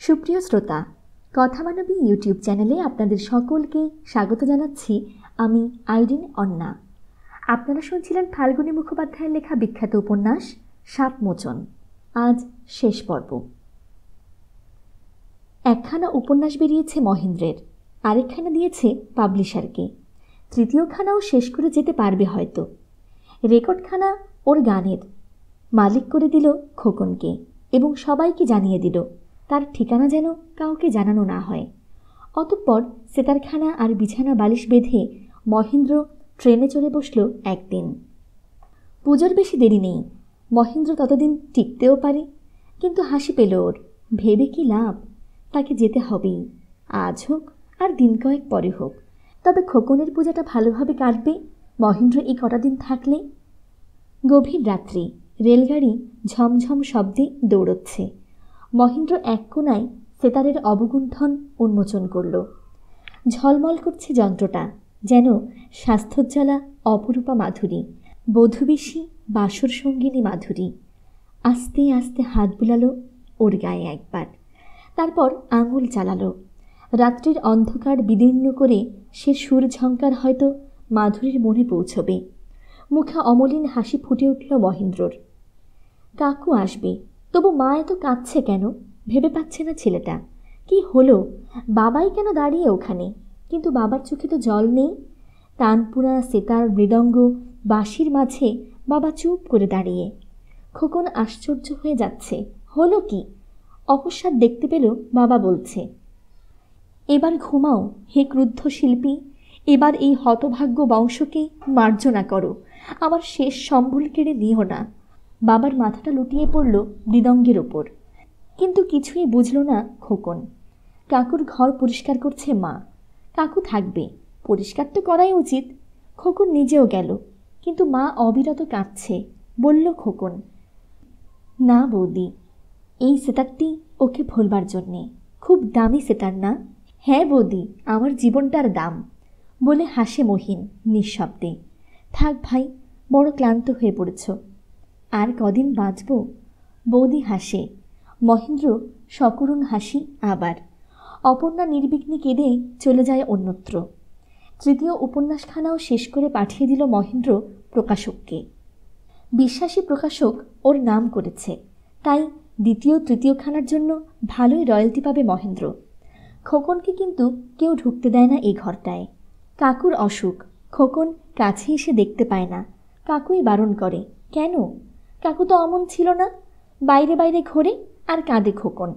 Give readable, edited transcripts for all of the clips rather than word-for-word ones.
সুপ্রিয় শ্রোতা, কথা মানবী ইউটিউব চ্যানেলে আপনাদের সকলকে স্বাগত জানাচ্ছি। আমি আইরিন অন্না। আপনারা শুনছিলেন ফাল্গুনী মুখোপাধ্যায়ের লেখা বিখ্যাত উপন্যাস সাপমোচন। আজ শেষ পর্ব। একখানা উপন্যাস বেরিয়েছে মহেন্দ্রের, আরেকখানা দিয়েছে পাবলিশারকে। তৃতীয়খানাও শেষ করে যেতে পারবে হয়তো। রেকর্ডখানা ওর গানের মালিক করে দিল খোকনকে এবং সবাইকে জানিয়ে দিল তার ঠিকানা যেন কাউকে জানানো না হয়। অতঃপর সেতারখানা আর বিছানা বালিশ বেঁধে মহেন্দ্র ট্রেনে চড়ে বসল একদিন। পুজোর বেশি দেরি নেই, মহেন্দ্র ততদিন টিকতেও পারে। কিন্তু হাসি পেল ওর, ভেবে কি লাভ, তাকে যেতে হবেই, আজ হোক আর দিন কয়েক পরে হোক। তবে খোকনের পূজাটা ভালোভাবে কাটবে মহেন্দ্র এই কটা দিন থাকলে। গভীর রাত্রি, রেলগাড়ি ঝমঝম শব্দে দৌড়চ্ছে। মহেন্দ্র এক কোণায় সেতারের অবগুণ্ঠন উন্মোচন করল। ঝলমল করছে যন্ত্রটা, যেন স্বাস্থ্যোজ্জ্বলা অপরূপা মাধুরী, বধূবেশী বাসর সঙ্গিনী মাধুরী। আস্তে আস্তে হাত বুলালো ওর গায়ে একবার, তারপর আঙুল চালালো। রাত্রির অন্ধকার বিদীর্ণ করে সে সুর ঝঙ্কার হয়তো মাধুরীর মনে পৌঁছবে। মুখে অমলিন হাসি ফুটে উঠল মহেন্দ্রর। কাকু আসবে, তবু মা এত কাঁদছে কেন ভেবে পাচ্ছে না ছেলেটা। কি হলো, বাবাই কেন দাঁড়িয়ে ওখানে? কিন্তু বাবার চোখে তো জল নেই। তানপুরা, সেতার, মৃদঙ্গ, বাঁশির মাঝে বাবা চুপ করে দাঁড়িয়ে। খোকন আশ্চর্য হয়ে যাচ্ছে, হলো কি? অকস্মাৎ দেখতে পেল বাবা বলছে, এবার ঘুমাও হে ক্রুদ্ধ শিল্পী, এবার এই হতভাগ্য বংশকে মার্জনা করো, আমার শেষ সম্ভুল কেড়ে নিও না। বাবার মাথাটা লুটিয়ে পড়ল মৃদঙ্গের ওপর, কিন্তু কিছুই বুঝল না খোকন। কাকুর ঘর পরিষ্কার করছে মা, কাকু থাকবে, পরিষ্কার তো করাই উচিত। খোকন নিজেও গেল, কিন্তু মা অবিরত কাঁদছে। বলল খোকন, না বৌদি, এই সেতারটি ওকে ভোলবার জন্যে, খুব দামি সেতার না? হ্যাঁ বৌদি, আমার জীবনটার দাম, বলে হাসে মহিন নিঃশব্দে। থাক ভাই, বড় ক্লান্ত হয়ে পড়েছ, আর কদিন বাঁচব? বৌদি হাসে। মহেন্দ্র সকরুণ হাসি আবার। অপর্ণা নির্বিঘ্নে কেঁদে চলে যায় অন্যত্র। তৃতীয় উপন্যাসখানাও শেষ করে পাঠিয়ে দিল মহেন্দ্র প্রকাশককে। বিশ্বাসী প্রকাশক ওর নাম করেছে, তাই দ্বিতীয় তৃতীয়খানার জন্য ভালোই রয়্যালটি পাবে মহেন্দ্র। খোকনকে কিন্তু কেউ ঢুকতে দেয় না এই ঘরটায়। কাকুর অসুখ, খোকন কাছে এসে দেখতে পায় না। কাকুই বারণ করে। কেন? কাকু তো অমন ছিল না, বাইরে বাইরে ঘোরে আর কাঁদে খোকন।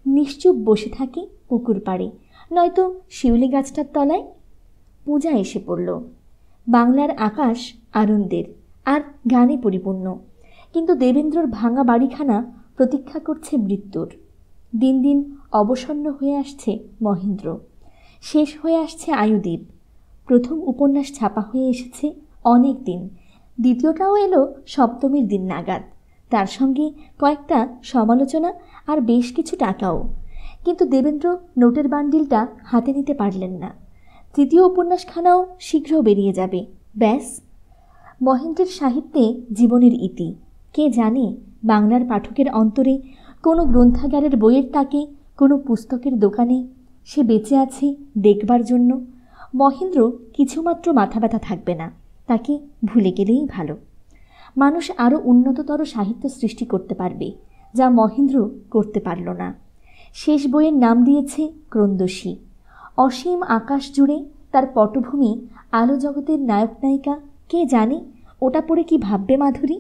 নিশ্চুপ বসে থাকে পুকুর পাড়ে, নয়তো শিউলি গাছটার তলায়। পূজা এসে পড়ল। বাংলার আকাশ আনন্দের আর গানে পরিপূর্ণ, কিন্তু দেবেন্দ্রর ভাঙা বাড়িখানা প্রতীক্ষা করছে মৃত্যুর। দিন দিন অবসন্ন হয়ে আসছে মহেন্দ্র, শেষ হয়ে আসছে আয়ুদ্বীপ। প্রথম উপন্যাস ছাপা হয়ে এসেছে অনেক দিন, দ্বিতীয়টাও এলো সপ্তমীর দিন নাগাদ, তার সঙ্গে কয়েকটা সমালোচনা আর বেশ কিছু টাকাও। কিন্তু দেবেন্দ্র নোটের বান্ডিলটা হাতে নিতে পারলেন না। তৃতীয় উপন্যাসখানাও শীঘ্র বেরিয়ে যাবে, ব্যাস। মহেন্দ্রের সাহিত্যে জীবনের ইতি। কে জানে বাংলার পাঠকের অন্তরে কোনো গ্রন্থাগারের বইয়ের তাকে, কোনো পুস্তকের দোকানে সে বেঁচে আছে দেখবার জন্য। মহেন্দ্র কিছুমাত্র মাথা ব্যথা থাকবে না, তাকে ভুলে গেলেই ভালো। মানুষ আরও উন্নততর সাহিত্য সৃষ্টি করতে পারবে, যা মহেন্দ্র করতে পারল না। শেষ বইয়ের নাম দিয়েছে ক্রন্দশী। অসীম আকাশ জুড়ে তার পটভূমি, আলো জগতের নায়ক নায়িকা, কে জানে ওটা পড়ে কি ভাববে মাধুরী?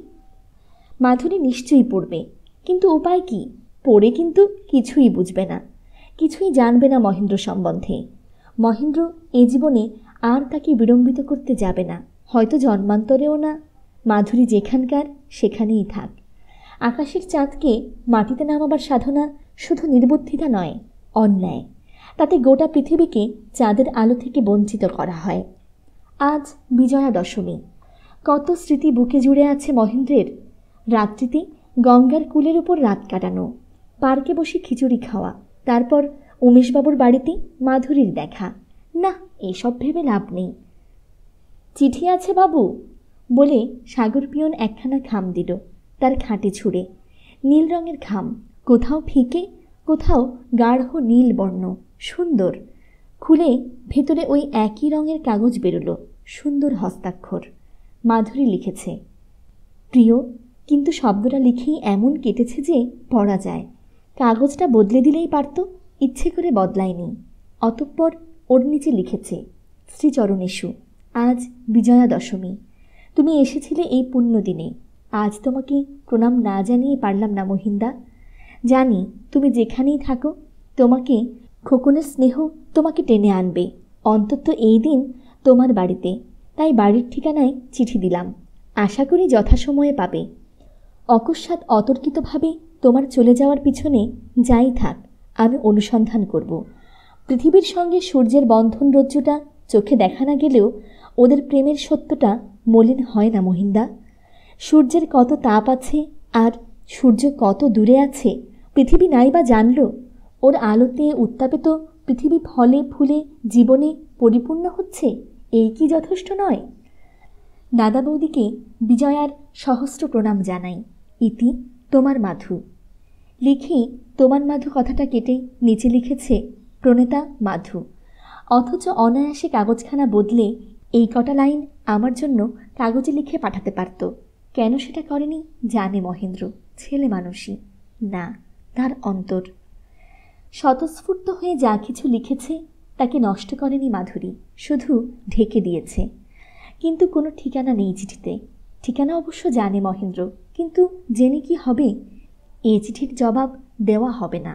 মাধুরী নিশ্চয়ই পড়বে, কিন্তু উপায় কি? পড়ে কিন্তু কিছুই বুঝবে না, কিছুই জানবে না মহেন্দ্র সম্বন্ধে। মহেন্দ্র এ জীবনে আর তাকে বিড়ম্বিত করতে যাবে না, হয়তো জন্মান্তরেও না। মাধুরী যেখানকার সেখানেই থাক। আকাশের চাঁদকে মাটিতে নামাবার সাধনা শুধু নির্বুদ্ধিতা নয়, অন্যায়। তাতে গোটা পৃথিবীকে চাঁদের আলো থেকে বঞ্চিত করা হয়। আজ বিজয়া দশমী, কত স্মৃতি বুকে জুড়ে আছে মহেন্দ্রের। রাত্রিতে গঙ্গার কূলের উপর রাত কাটানো, পার্কে বসে খিচুড়ি খাওয়া, তারপর উমেশবাবুর বাড়িতে মাধুরীর দেখা। না, এসব ভেবে লাভ নেই। চিঠি আছে বাবু, বলে সাগর পিয়ন একখানা খাম দিল তার খাটে ছুঁড়ে। নীল রঙের খাম, কোথাও ফিকে, কোথাও গাঢ় নীল বর্ণ, সুন্দর। খুলে ভেতরে ওই একই রঙের কাগজ বেরোলো, সুন্দর হস্তাক্ষর। মাধুরী লিখেছে, প্রিয়, কিন্তু শব্দটা লিখেই এমন কেটেছে যে পড়া যায়। কাগজটা বদলে দিলেই পারত, ইচ্ছে করে বদলায়নি। অতঃপর ওর নিচে লিখেছে, শ্রীচরণেষু, আজ বিজয়া দশমী। তুমি এসেছিলে এই পুণ্য দিনে। আজ তোমাকে প্রণাম না জানিয়ে পারলাম না মহিন্দা। জানি তুমি যেখানেই থাকো, তোমাকে খোকনের স্নেহ তোমাকে টেনে আনবে, অন্তত এই দিন তোমার বাড়িতে। তাই বাড়ির ঠিকানায় চিঠি দিলাম, আশা করি যথাসময়ে পাবে। অকস্মাৎ অতর্কিতভাবে তোমার চলে যাওয়ার পিছনে যাই থাক, আমি অনুসন্ধান করব। পৃথিবীর সঙ্গে সূর্যের বন্ধন রজ্জুটা চোখে দেখা না গেলেও ওদের প্রেমের সত্যটা মলিন হয় না মহিন্দা। সূর্যের কত তাপ আছে, আর সূর্য কত দূরে আছে পৃথিবী নাই বা জানল। ওর আলোতে উত্তাপে তো পৃথিবী ফলে ফুলে জীবনে পরিপূর্ণ হচ্ছে, এই কি যথেষ্ট নয়? দাদা বৌদিকে বিজয়ার সহস্র প্রণাম জানাই। ইতি তোমার মাধু। লিখে তোমার মাধু কথাটা কেটে নিচে লিখেছে, প্রণেতা মাধু। অথচ অনায়াসে কাগজখানা বদলে এই কটা লাইন আমার জন্য কাগজে লিখে পাঠাতে পারত। কেন সেটা করেনি জানে মহেন্দ্র। ছেলে মানুষই না, তার অন্তর। স্বতঃস্ফূর্ত হয়ে যা কিছু লিখেছে তাকে নষ্ট করেনি মাধুরী, শুধু ঢেকে দিয়েছে। কিন্তু কোনো ঠিকানা নেই চিঠিতে। ঠিকানা অবশ্য জানে মহেন্দ্র, কিন্তু জেনে কি হবে? এ চিঠির জবাব দেওয়া হবে না।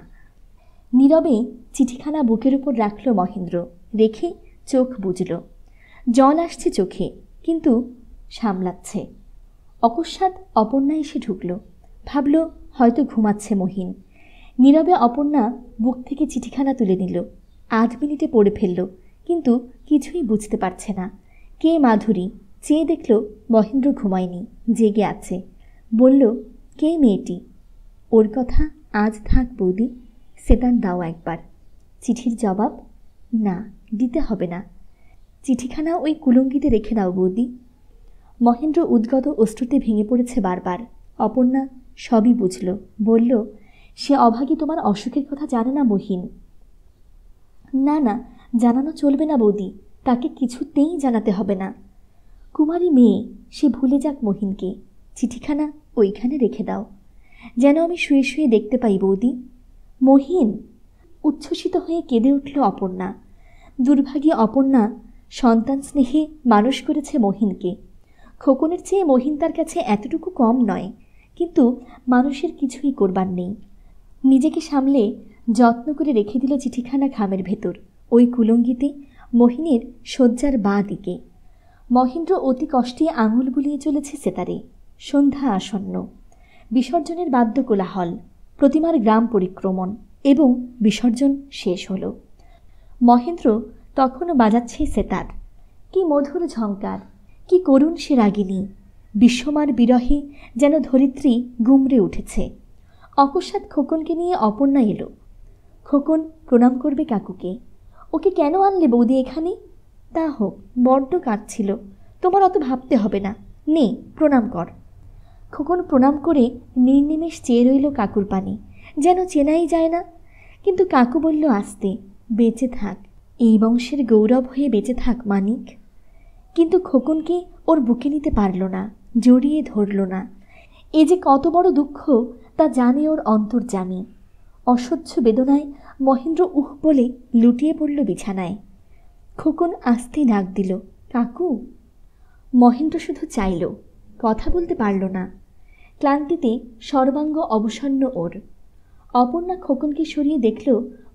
নীরবে চিঠিখানা বুকের উপর রাখল মহেন্দ্র, রেখে চোখ বুজল। জল আসছে চোখে, কিন্তু সামলাচ্ছে। অকস্মাৎ অপর্ণা এসে ঢুকল। ভাবল হয়তো ঘুমাচ্ছে মহিন। নীরবে অপর্ণা বুক থেকে চিঠিখানা তুলে নিল। 8 মিনিটে পড়ে ফেলল, কিন্তু কিছুই বুঝতে পারছে না। কে মাধুরী? চেয়ে দেখল মহেন্দ্র ঘুমায়নি, জেগে আছে। বলল, কে মেয়েটি? ওর কথা আজ থাক বৌদি, সেতান দাও একবার। চিঠির জবাব? না, দিতে হবে না। চিঠিখানা ওই কুলঙ্গিতে রেখে দাও বৌদি। মহেন্দ্র উদ্গত অশ্রুতে ভেঙে পড়েছে বারবার। অপর্ণা সবই বুঝল। বলল, সে অভাগী তোমার অসুখের কথা জানে না মহিন। না না, জানানো চলবে না বৌদি, তাকে কিছুতেই জানাতে হবে না। কুমারী মেয়ে, সে ভুলে যাক মহিনকে। চিঠিখানা ওইখানে রেখে দাও, যেন আমি শুয়ে শুয়ে দেখতে পাই বৌদি। মহিন! উচ্ছ্বসিত হয়ে কেঁদে উঠল অপর্ণা। দুর্ভাগী অপর্ণা সন্তান স্নেহে মানুষ করেছে মহিনকে। খোকনের চেয়ে মহিন তার কাছে এতটুকু কম নয়, কিন্তু মানুষের কিছুই করবার নেই। নিজেকে সামলে যত্ন করে রেখে দিল চিঠিখানা খামের ভেতর, ওই কুলঙ্গিতে, মহিনের শয্যার বাঁ দিকে। মহেন্দ্র অতি কষ্টে আঙুল বুলিয়ে চলেছে সেতারে। সন্ধ্যা আসন্ন। বিসর্জনের বাদ্য কোলাহল, প্রতিমার গ্রাম পরিক্রমণ এবং বিসর্জন শেষ হল। মহেন্দ্র তখনও বাজাচ্ছে সেতার। কি মধুর ঝঙ্কার, কি করুণ সে রাগিনী! বিশ্বমার বিরহে যেন ধরিত্রী গুমড়ে উঠেছে। অকস্মাৎ খোকনকে নিয়ে অপর্ণা এলো। খোকন প্রণাম করবে কাকুকে। ওকে কেন আনলে বৌদি এখানে? তা হোক, বড্ড কাঁদছিল। তোমার অত ভাবতে হবে না, নে প্রণাম কর। খোকন প্রণাম করে নির্নিমেষ চেয়ে রইল কাকুর পানে, যেন চেনাই যায় না। কিন্তু কাকু বলল আস্তে, বেঁচে থাক, এই বংশের গৌরব হয়ে বেঁচে থাক মানিক। কিন্তু খোকনকে ওর বুকে নিতে পারল না, জড়িয়ে ধরল না। এ যে কত বড় দুঃখ তা জানে ওর অন্তর্যামী। অসহ্য বেদনায় মহেন্দ্র উহ বলে লুটিয়ে পড়ল বিছানায়। খোকন আস্তে ডাক দিল, কাকু। মহেন্দ্র শুধু চাইল, কথা বলতে পারল না। ক্লান্তিতে সর্বাঙ্গ অবসন্ন ওর। অপর্ণা খোকনকে সরিয়ে দেখল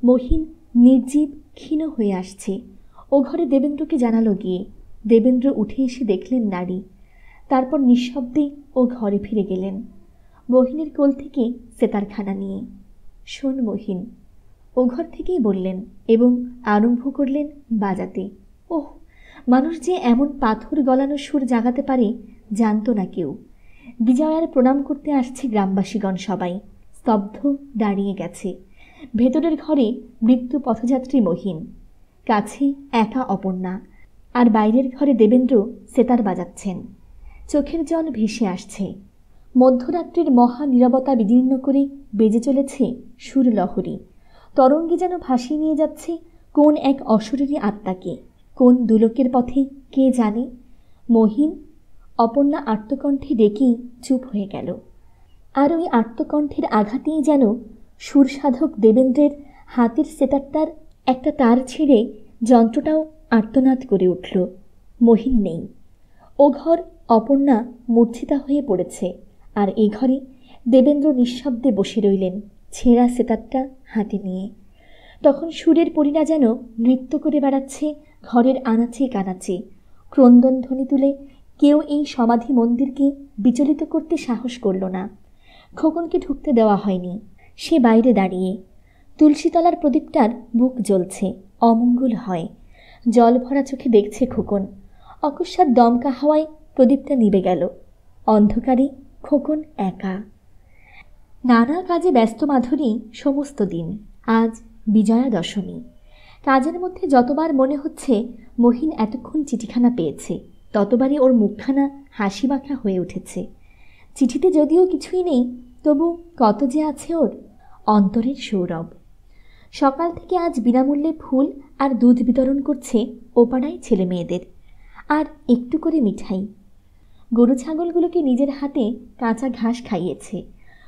মহিন নির্জীব ক্ষীণ হয়ে আসছে। ও ঘরে দেবেন্দ্রকে জানালো গিয়ে। দেবেন্দ্র উঠে এসে দেখলেন নারী। তারপর নিঃশব্দে ও ঘরে ফিরে গেলেন, মহিনের কোল থেকে সেতারখানা নিয়ে। শোন মহিন, ও ঘর থেকেই বললেন এবং আরম্ভ করলেন বাজাতে। ওহ, মানুষ যে এমন পাথর গলানো সুর জাগাতে পারে জানত না কেউ। বিজয়ার প্রণাম করতে আসছে গ্রামবাসীগণ সবাই। স্তব্ধ দাঁড়িয়ে গেছে। ভেতরের ঘরে মৃত্যু পথযাত্রী মহিন, কাছে একা অপর্ণা, আর বাইরের ঘরে দেবেন্দ্র সেতার বাজাচ্ছেন। চোখের জল ভেসে আসছে। মধ্যরাত্রির মহা নীরবতা বিদীর্ণ করে বেজে চলেছে সুরলহরী। তরঙ্গে যেন ভাসিয়ে নিয়ে যাচ্ছে কোন এক অশরীরী আত্মাকে, কোন দুলোকের পথে কে জানে। মহিন, অপর্ণা আর্তকণ্ঠে ডেকেই চুপ হয়ে গেল। আর ওই আর্তকণ্ঠের আঘাতেই যেন সুরসাধক দেবেন্দ্রের হাতের সেতারটার একটা তার ছিঁড়ে যন্ত্রটাও আর্তনাদ করে উঠল। মহিন নেই। ও ঘর অপর্ণা মূর্ছিতা হয়ে পড়েছে, আর এ ঘরে দেবেন্দ্র নিঃশব্দে বসে রইলেন ছেঁড়া সেতারটা হাতে নিয়ে। তখন সুরের পরীরা যেন নৃত্য করে বেড়াচ্ছে ঘরের আনাচে কানাচে। ক্রন্দন ধ্বনি তুলে কেউ এই সমাধি মন্দিরকে বিচলিত করতে সাহস করল না। খোকনকে ঢুকতে দেওয়া হয়নি। সে বাইরে দাঁড়িয়ে। তুলসীতলার প্রদীপটার বুক জ্বলছে, অমঙ্গল হয়। জল ভরা চোখে দেখছে খোকন। অকস্মাৎ দমকা হাওয়ায় প্রদীপটা নিভে গেল। অন্ধকারে খোকন একা। নানা কাজে ব্যস্ত মাধুরী সমস্ত দিন। আজ বিজয়া দশমী। কাজের মধ্যে যতবার মনে হচ্ছে মহিন এতক্ষণ চিঠিখানা পেয়েছে, ততবারই ওর মুখখানা হাসি মাখা হয়ে উঠেছে। চিঠিতে যদিও কিছুই নেই, তবু কত যে আছে ওর অন্তরের সৌরভ। সকাল থেকে আজ বিনামূল্যে ফুল আর দুধ বিতরণ করছে ওপাড়ায় ছেলে মেয়েদের, আর একটু করে মিঠাই। গরু ছাগলগুলোকে নিজের হাতে কাঁচা ঘাস খাইয়েছে,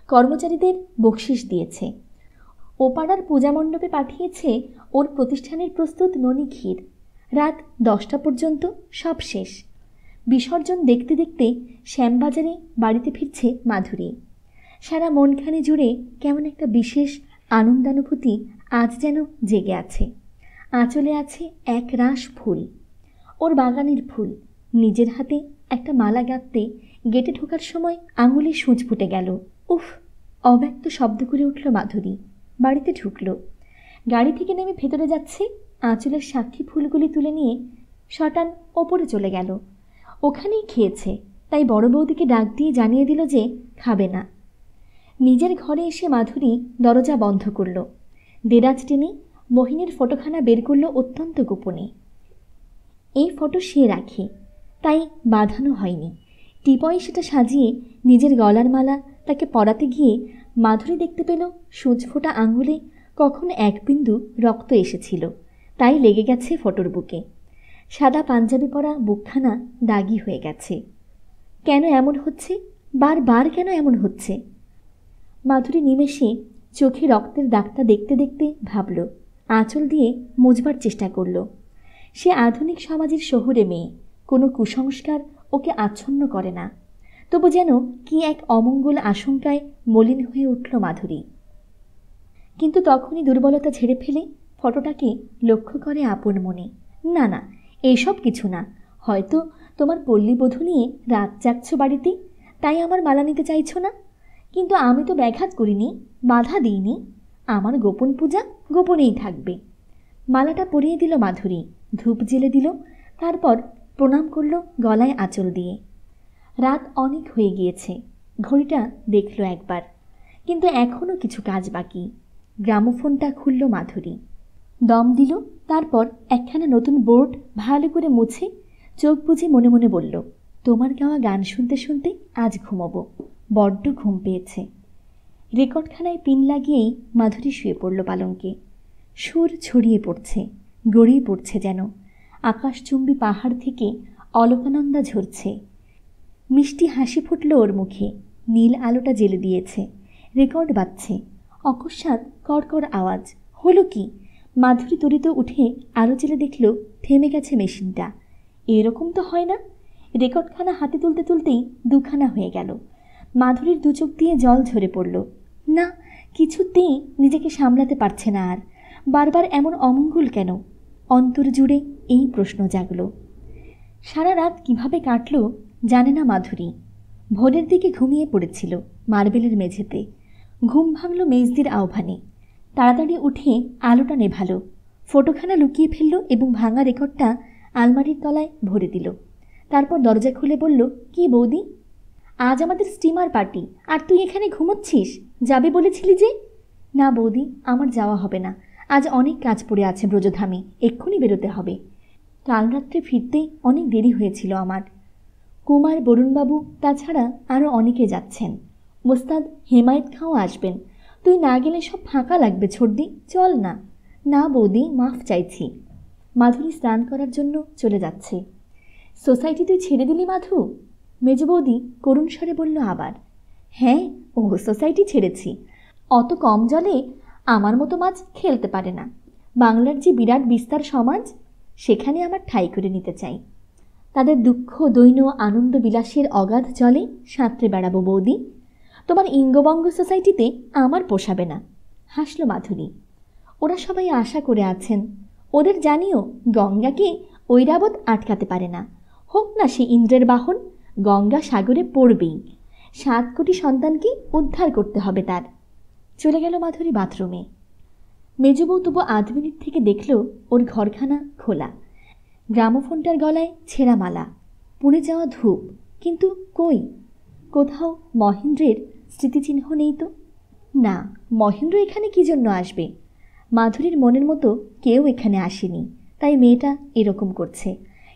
কর্মচারীদের বকশিস দিয়েছে। ওপাড়ার পূজা মণ্ডপে পাঠিয়েছে ওর প্রতিষ্ঠানের প্রস্তুত ননি ক্ষীর। রাত 10টা পর্যন্ত সব শেষ। বিসর্জন দেখতে দেখতে শ্যামবাজারে বাড়িতে ফিরছে মাধুরী। সারা মনখানে জুড়ে কেমন একটা বিশেষ আনন্দানুভূতি আজ যেন জেগে আছে। আঁচলে আছে এক রাশ ফুল, ওর বাগানের ফুল। নিজের হাতে একটা মালা গাঁথতে গেটে ঢোকার সময় আঙুলে সূঁচ ফুটে গেল। উফ! অব্যক্ত শব্দ করে উঠল মাধুরী। বাড়িতে ঢুকল। গাড়ি থেকে নেমে ভেতরে যাচ্ছে। আঁচলের সাক্ষী ফুলগুলি তুলে নিয়ে শটান ওপরে চলে গেল। ওখানেই খেয়েছে, তাই বড় বৌদিকে ডাক দিয়ে জানিয়ে দিল যে খাবে না। নিজের ঘরে এসে মাধুরী দরজা বন্ধ করল। দেরাজ টেনে মহিনের ফটোখানা বের করল অত্যন্ত গোপনে। এই ফটো সে রাখে, তাই বাঁধানো হয়নি। টিপয়ে সেটা সাজিয়ে নিজের গলার মালা তাকে পরাতে গিয়ে মাধুরী দেখতে পেল সূচ ফোটা আঙুলে কখন এক বিন্দু রক্ত এসেছিল, তাই লেগে গেছে ফটোর বুকে। সাদা পাঞ্জাবি পরা বুকখানা দাগি হয়ে গেছে। কেন এমন হচ্ছে? বারবার কেন এমন হচ্ছে? মাধুরী নিমেষে চোখে রক্তের দাগটা দেখতে দেখতে ভাবল, আঁচল দিয়ে মুছবার চেষ্টা করল। সে আধুনিক সমাজের শহুরে মেয়ে, কোনো কুসংস্কার ওকে আচ্ছন্ন করে না। তবু যেন কি এক অমঙ্গল আশঙ্কায় মলিন হয়ে উঠল মাধুরী। কিন্তু তখনই দুর্বলতা ঝেড়ে ফেলে ফটোটাকে লক্ষ্য করে আপন মনে। না না, এইসব কিছু না। হয়তো তোমার পল্লীবধূ নিয়ে রাত জাগছ বাড়িতে, তাই আমার মালা নিতে চাইছো না। কিন্তু আমি তো ব্যাঘাত করিনি, বাধা দিইনি। আমার গোপন পূজা গোপনেই থাকবে। মালাটা পরিয়ে দিল মাধুরী, ধূপ জ্বেলে দিল, তারপর প্রণাম করল গলায় আঁচল দিয়ে। রাত অনেক হয়ে গিয়েছে। ঘড়িটা দেখল একবার, কিন্তু এখনও কিছু কাজ বাকি। গ্রামোফোনটা খুলল মাধুরী, দম দিল, তারপর একখানা নতুন বোর্ড ভালো করে মুছে চোখ বুজে মনে মনে বলল, তোমার গাওয়া গান শুনতে শুনতে আজ ঘুমোবো, বড্ড ঘুম পেয়েছে। রেকর্ডখানায় পিন লাগিয়েই মাধুরী শুয়ে পড়ল পালঙ্কে। সুর ছড়িয়ে পড়ছে, গড়িয়ে পড়ছে যেন। আকাশচুম্বী পাহাড় থেকে অলকানন্দা ঝরছে। মিষ্টি হাসি ফুটল ওর মুখে। নীল আলোটা জ্বেলে দিয়েছে। রেকর্ড বাজছে। অকস্মাৎ কড়কড় আওয়াজ। হলো কি? মাধুরী ত্বরিত উঠে আলো জ্বেলে দেখল থেমে গেছে মেশিনটা। এরকম তো হয় না। রেকর্ডখানা হাতে তুলতে তুলতেই দুখানা হয়ে গেল। মাধুরীর দু চোখ দিয়ে জল ঝরে পড়ল। না, কিছুতেই নিজেকে সামলাতে পারছে না আর। বারবার এমন অমঙ্গল কেন? অন্তর জুড়ে এই প্রশ্ন জাগল। সারা রাত কিভাবে কাটল জানে না মাধুরী। ভোরের দিকে ঘুমিয়ে পড়েছিল মার্বেলের মেঝেতে। ঘুম ভাঙল মেজদির আহ্বানে। তাড়াতাড়ি উঠে আলোটা নেভালো, ফটোখানা লুকিয়ে ফেলল এবং ভাঙা রেকর্ডটা আলমারির তলায় ভরে দিল। তারপর দরজা খুলে বলল, কি বৌদি, আজ আমাদের স্টিমার পার্টি, আর তুই এখানে ঘুমোচ্ছিস? যাবে বলেছিলি যে। না বৌদি, আমার যাওয়া হবে না। আজ অনেক কাজ পড়ে আছে ব্রজধামে, এক্ষুনি বেরোতে হবে। কাল রাত্রে ফিরতে অনেক দেরি হয়েছিল আমার। কুমার, বরুণবাবু, তাছাড়া আরও অনেকে যাচ্ছেন। ওস্তাদ হেমায়েত খাঁও আসবেন। তুই না গেলে সব ফাঁকা লাগবে ছোটদি, চল না। না বৌদি, মাফ চাইছি। মাধুরী স্নান করার জন্য চলে যাচ্ছে। সোসাইটি তুই ছেড়ে দিলি মাধু? মেজ বৌদি করুণ স্বরে বলল আবার। হ্যাঁ, ও সোসাইটি ছেড়েছি। অত কম জলে আমার মতো মাছ খেলতে পারে না। বাংলার যে বিরাট বিস্তার সমাজ, সেখানে আমার ঠাঁই করে নিতে চাই। তাদের দুঃখ, দৈন্য, আনন্দ বিলাসের অগাধ জলে সাঁতরে বেড়াবো বৌদি। তোমার ইঙ্গবঙ্গ সোসাইটিতে আমার পোষাবে না। হাসল মাধুরী। ওরা সবাই আশা করে আছেন। ওদের জানিও গঙ্গাকে ঐরাবত আটকাতে পারে না। হোক না সে ইন্দ্রের বাহন, গঙ্গা সাগরে পড়বেই। 7 কোটি সন্তানকে উদ্ধার করতে হবে তার। চলে গেল মাধুরী বাথরুমে। মেজবউ তবু 8 মিনিট থেকে দেখল ওর ঘরখানা খোলা, গ্রামোফোনটার গলায় ছেঁড়া মালা, পুড়ে যাওয়া ধূপ, কিন্তু কই কোথাও মহেন্দ্রের স্মৃতিচিহ্ন নেই তো। না, মহেন্দ্র এখানে কি জন্য আসবে? মাধুরীর মনের মতো কেউ এখানে আসেনি, তাই মেয়েটা এরকম করছে।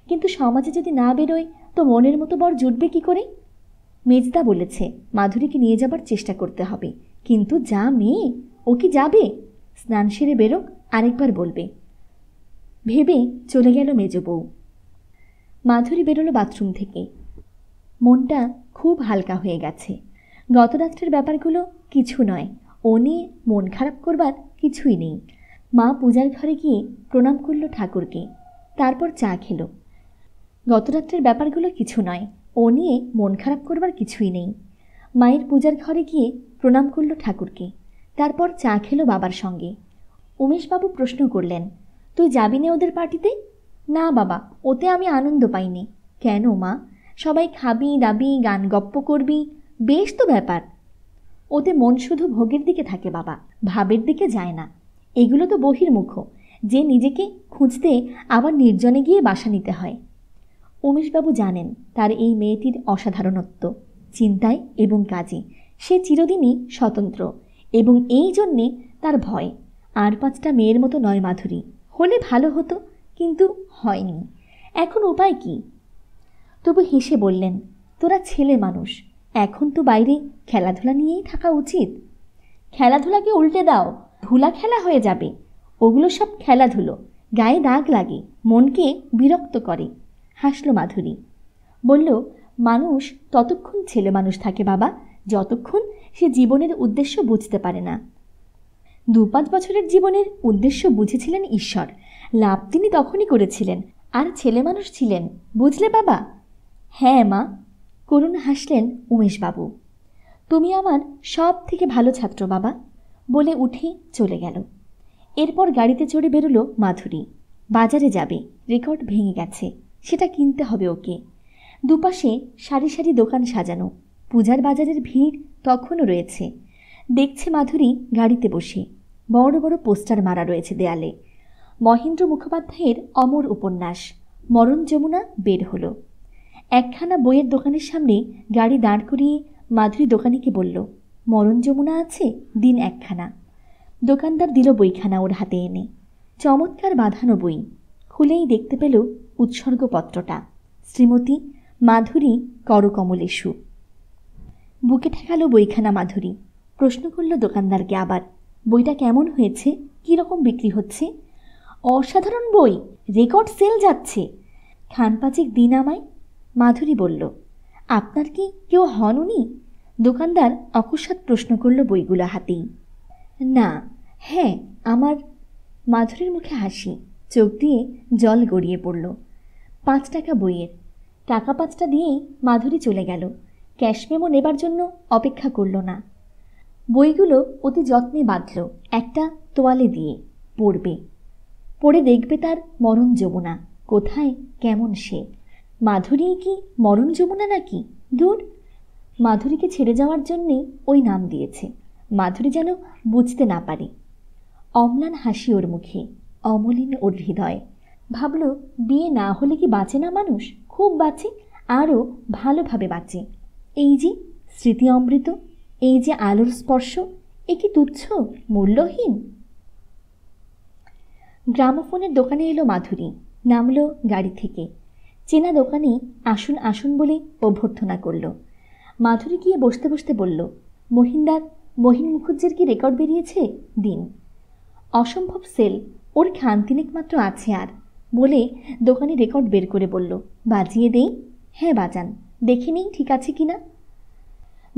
কিন্তু সমাজে যদি না বেরোয় তো মনের মতো বর জুটবে কি করে? মেজদা বলেছে মাধুরীকে নিয়ে যাবার চেষ্টা করতে হবে, কিন্তু যা মেয়ে, ও কি যাবে? স্নান সেরে বেরোক, আরেকবার বলবে ভেবে চলে গেল মেজ বউ। মাধুরী বেরোলো বাথরুম থেকে। মনটা খুব হালকা হয়ে গেছে। গত রাত্রের ব্যাপারগুলো কিছু নয়, ও নিয়ে মন খারাপ করবার কিছুই নেই। মা পূজার ঘরে গিয়ে প্রণাম করল ঠাকুরকে, তারপর চা খেলো। গত রাত্রের ব্যাপারগুলো কিছু নয়, ও নিয়ে মন খারাপ করবার কিছুই নেই। মায়ের পূজার ঘরে গিয়ে প্রণাম করল ঠাকুরকে, তারপর চা খেলো বাবার সঙ্গে। উমেশবাবু প্রশ্ন করলেন, তুই যাবি না ওদের পার্টিতে? না বাবা, ওতে আমি আনন্দ পাইনি। কেন মা? সবাই খাবি দাবি, গান গপ্প করবি, বেশ তো ব্যাপার। ওতে মন শুধু ভোগের দিকে থাকে বাবা, ভাবের দিকে যায় না। এগুলো তো বহির্মুখ, যে নিজেকে খুঁজতে আবার নির্জনে গিয়ে বাসা নিতে হয়। উমেশবাবু জানেন তার এই মেয়েটির অসাধারণত্ব চিন্তায় এবং কাজে। সে চিরদিনই স্বতন্ত্র, এবং এই জন্যে তার ভয়। আর 5টা মেয়ের মতো নয় মাধুরী, হলে ভালো হতো, কিন্তু হয়নি। এখন উপায় কি? তবু হেসে বললেন, তোরা ছেলে মানুষ, এখন তো বাইরে খেলাধুলা নিয়েই থাকা উচিত। খেলাধুলাকে উল্টে দাও, ধুলা খেলা হয়ে যাবে। ওগুলো সব খেলাধুলো, গায়ে দাগ লাগে, মনকে বিরক্ত করে। হাসল মাধুরী। বলল, মানুষ ততক্ষণ ছেলে মানুষ থাকে বাবা, যতক্ষণ সে জীবনের উদ্দেশ্য বুঝতে পারে না। 2-5 বছরের জীবনের উদ্দেশ্য বুঝেছিলেন ঈশ্বর, লাভ তিনি তখনই করেছিলেন, আর ছেলে মানুষ ছিলেন, বুঝলে বাবা? হ্যাঁ মা। করুণ হাসলেন উমেশবাবু। তুমি আমার সব থেকে ভালো ছাত্র বাবা, বলে উঠে চলে গেল। এরপর গাড়িতে চড়ে বেরোলো মাধুরী। বাজারে যাবে, রেকর্ড ভেঙে গেছে, সেটা কিনতে হবে ওকে। দুপাশে সারি সারি দোকান সাজানো, পূজার বাজারের ভিড় তখনও রয়েছে। দেখছে মাধুরী গাড়িতে বসে, বড় বড় পোস্টার মারা রয়েছে দেয়ালে। মহেন্দ্র মুখোপাধ্যায়ের অমর উপন্যাস মরণ যমুনা বের হলো। একখানা বইয়ের দোকানের সামনে গাড়ি দাঁড় করিয়ে মাধুরী দোকানিকে বলল, মরণ যমুনা আছে, দিন একখানা। দোকানদার দিল বইখানা ওর হাতে এনে। চমৎকার বাঁধানো বই। খুলেই দেখতে পেল উৎসর্গপত্রটা, শ্রীমতী মাধুরী করকমলেষু। বুকে ঠেকালো বইখানা মাধুরী। প্রশ্ন করল দোকানদারকে আবার, বইটা কেমন হয়েছে, কীরকম বিক্রি হচ্ছে? অসাধারণ বই, রেকর্ড সেল যাচ্ছে। খান 5 দিন আমায়। মাধুরী বলল, আপনার কি কেউ হন উনি? দোকানদার অকস্মাৎ প্রশ্ন করল বইগুলো হাতেই। না, হ্যাঁ আমার। মাধুরীর মুখে হাসি, চোখ দিয়ে জল গড়িয়ে পড়ল। 5 টাকা বইয়ের। টাকা 5টা দিয়েই মাধুরী চলে গেল। ক্যাশ মেমো নেবার জন্য অপেক্ষা করল না। বইগুলো অতি যত্নে বাঁধল একটা তোয়ালে দিয়ে। পড়বে, পড়ে দেখবে তার মরণ যমুনা কোথায়, কেমন সে। মাধুরী কি মরণ যমুনা নাকি? দূর, মাধুরীকে ছেড়ে যাওয়ার জন্যে ওই নাম দিয়েছে, মাধুরী যেন বুঝতে না পারে। অম্লান হাসি ওর মুখে, অমলিন ওর হৃদয়। ভাবল, বিয়ে না হলে কি বাঁচে না মানুষ? খুব বাঁচে, আরও ভালোভাবে বাঁচে। এই যে স্মৃতি অমৃত, এই যে আলোর স্পর্শ, এ কি তুচ্ছ, মূল্যহীন? গ্রামোফোনের দোকানে এলো মাধুরী, নামলো গাড়ি থেকে। চেনা দোকানে আসুন আসুন বলে অভ্যর্থনা করল। মাধুরী গিয়ে বসতে বসতে বলল, মহিন মুখুজ্জের কি রেকর্ড বেরিয়েছে? দিন। অসম্ভব সেল, ওর খানতিনেক মাত্র আছে আর, বলে দোকানি রেকর্ড বের করে বলল, বাজিয়ে দেই? হ্যাঁ বাজান, দেখে নিই ঠিক আছে কিনা।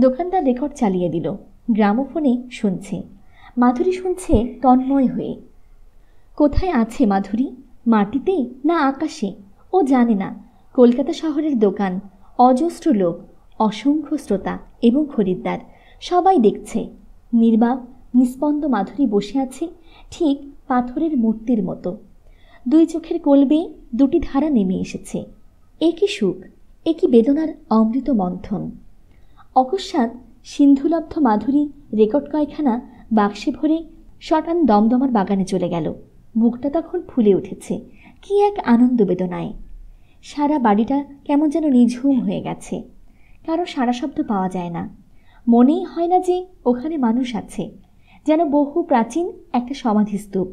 দোকানদার রেকর্ড চালিয়ে দিল। গ্রামোফোনে শুনছে। মাধুরী শুনছে তন্ময় হয়ে। কোথায় আছে মাধুরী? মাটিতে না আকাশে? ও জানে না। কলকাতা শহরের দোকান, অজস্র লোক, অসংখ্য শ্রোতা এবং খরিদ্দার, সবাই দেখছে। নির্বাক নিস্পন্দ মাধুরী বসে আছে ঠিক পাথরের মূর্তির মতো। দুই চোখের কোলবে দুটি ধারা নেমে এসেছে। এ কি সুখ, এ কি বেদনার অমৃত মন্থন। অকস্মাৎ সিন্ধুলব্ধ মাধুরী রেকর্ড কয়খানা বাক্সে ভরে শটান দমদমার বাগানে চলে গেল। বুকটা তখন ফুলে উঠেছে কি এক আনন্দ বেদনায়। সারা বাড়িটা কেমন যেন নিঝুম হয়ে গেছে। কারো সারা শব্দ পাওয়া যায় না। মনেই হয় না যে ওখানে মানুষ আছে, যেন বহু প্রাচীন একটা সমাধিস্তূপ।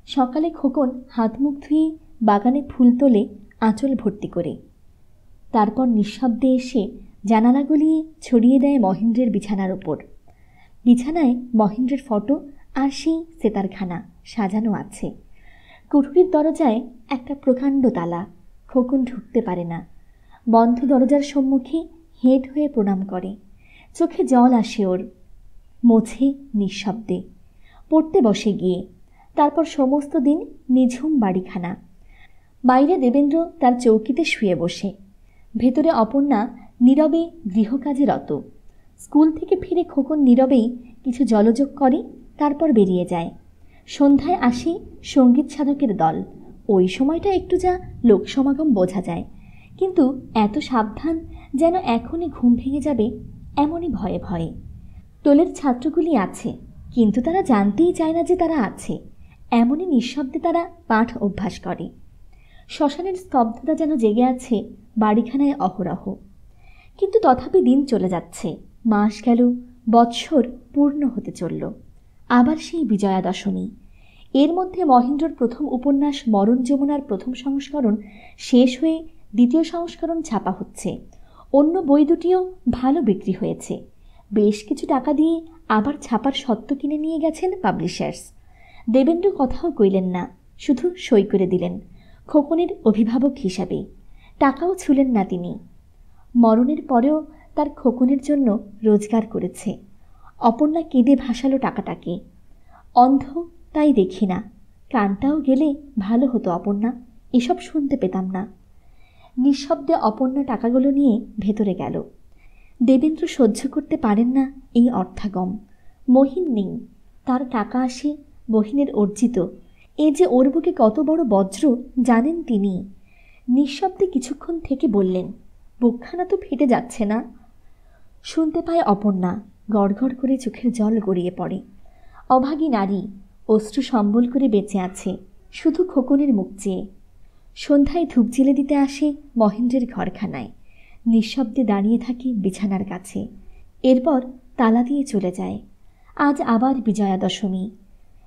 সকালে খোকন হাত মুখ ধুয়ে বাগানে ফুল তোলে আঁচল ভর্তি করে। তারপর নিঃশব্দে এসে জানালা গলিয়ে ছড়িয়ে দেয় মহেন্দ্রের বিছানার ওপর। বিছানায় মহেন্দ্রের ফটো আর সেই সেতারখানা সাজানো আছে। কুঠুরির দরজায় একটা প্রকাণ্ড তালা। খোকন ঢুকতে পারে না। বন্ধ দরজার সম্মুখে হেঁট হয়ে প্রণাম করে। চোখে জল আসে ওর। মোছে নিঃশব্দে। পড়তে বসে গিয়ে। তারপর সমস্ত দিন নিঝুম বাড়িখানা। বাইরে দেবেন্দ্র তার চৌকিতে শুয়ে বসে। ভেতরে অপর্ণা নীরবে গৃহকাজে রত। স্কুল থেকে ফিরে খোকন নীরবেই কিছু জলযোগ করে, তারপর বেরিয়ে যায়। সন্ধ্যায় আসে সঙ্গীত সাধকের দল। ওই সময়টা একটু যা লোকসমাগম বোঝা যায়, কিন্তু এত সাবধান যেন এখনই ঘুম ভেঙে যাবে এমনই ভয়ে ভয়ে। টোলের ছাত্রগুলি আছে, কিন্তু তারা জানতেই চায় না যে তারা আছে। এমনই নিঃশব্দে তারা পাঠ অভ্যাস করে। শ্মশানের স্তব্ধতা যেন জেগে আছে বাড়িখানায় অহরহ। কিন্তু তথাপি দিন চলে যাচ্ছে, মাস গেল, বৎসর পূর্ণ হতে চলল। আবার সেই বিজয়া দশমী। এর মধ্যে মহেন্দ্রর প্রথম উপন্যাস মরণ যমুনার প্রথম সংস্করণ শেষ হয়ে দ্বিতীয় সংস্করণ ছাপা হচ্ছে। অন্য বই দুটিও ভালো বিক্রি হয়েছে। বেশ কিছু টাকা দিয়ে আবার ছাপার সত্ত্ব কিনে নিয়ে গেছেন পাবলিশার্স। দেবেন্দ্র কথাও কইলেন না, শুধু সই করে দিলেন খোকনের অভিভাবক হিসাবে। টাকাও ছুলেন না তিনি। মরণের পরেও তার খোকনের জন্য রোজগার করেছে। অপর্ণা কেঁদে ভাসালো টাকাটাকে। অন্ধ তাই দেখি না, কানটাও গেলে ভালো হতো অপর্ণা, এসব শুনতে পেতাম না। নিঃশব্দে অপর্ণা টাকাগুলো নিয়ে ভেতরে গেল। দেবেন্দ্র সহ্য করতে পারেন না এই অর্থাগম। মহিন নেই, তার টাকা আসে বহিনের অর্জিত। এ যে ওর বুকে কত বড় বজ্র জানেন তিনি। নিঃশব্দে কিছুক্ষণ থেকে বললেন, বুকখানা তো ফেটে যাচ্ছে না? শুনতে পায় অপর্ণা, গড়গড় করে চোখের জল গড়িয়ে পড়ে। অভাগী নারী, অশ্রু সম্বল করে বেঁচে আছে শুধু খোকনের মুখ চেয়ে। সন্ধ্যায় ধূপ জ্বেলে দিতে আসে মহেন্দ্রের ঘরখানায়। নিঃশব্দে দাঁড়িয়ে থাকে বিছানার কাছে। এরপর তালা দিয়ে চলে যায়। আজ আবার বিজয়া দশমী।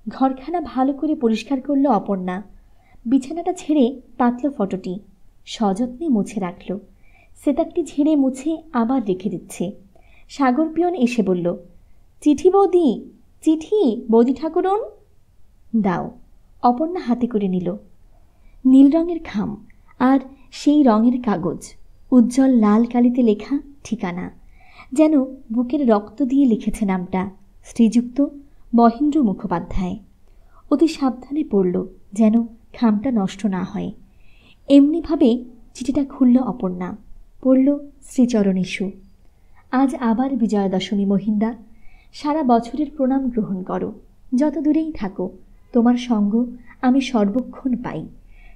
ঘরখানা ভালো করে পরিষ্কার করল অপর্ণা। বিছানাটা ছেড়ে পাতল ফটোটি সযত্নে মুছে রাখল। সেতারটি ঝেড়ে মুছে আবার রেখে দিচ্ছে। সাগর পিয়ন এসে বলল, চিঠি বৌদি, চিঠি বৌদি ঠাকুরন। দাও। অপর্ণা হাতে করে নিল। নীল রঙের খাম আর সেই রঙের কাগজ, উজ্জ্বল লাল কালিতে লেখা ঠিকানা। যেন বুকের রক্ত দিয়ে লিখেছে নামটা, শ্রীযুক্ত মহেন্দ্র মুখোপাধ্যায়। অতি সাবধানে পড়ল যেন খামটা নষ্ট না হয়। এমনিভাবে চিঠিটা খুলল অপর্ণা। পড়ল শ্রীচরণেষু। আজ আবার বিজয়া দশমী মহিন্দা। সারা বছরের প্রণাম গ্রহণ করো। যত দূরেই থাকো, তোমার সঙ্গ আমি সর্বক্ষণ পাই।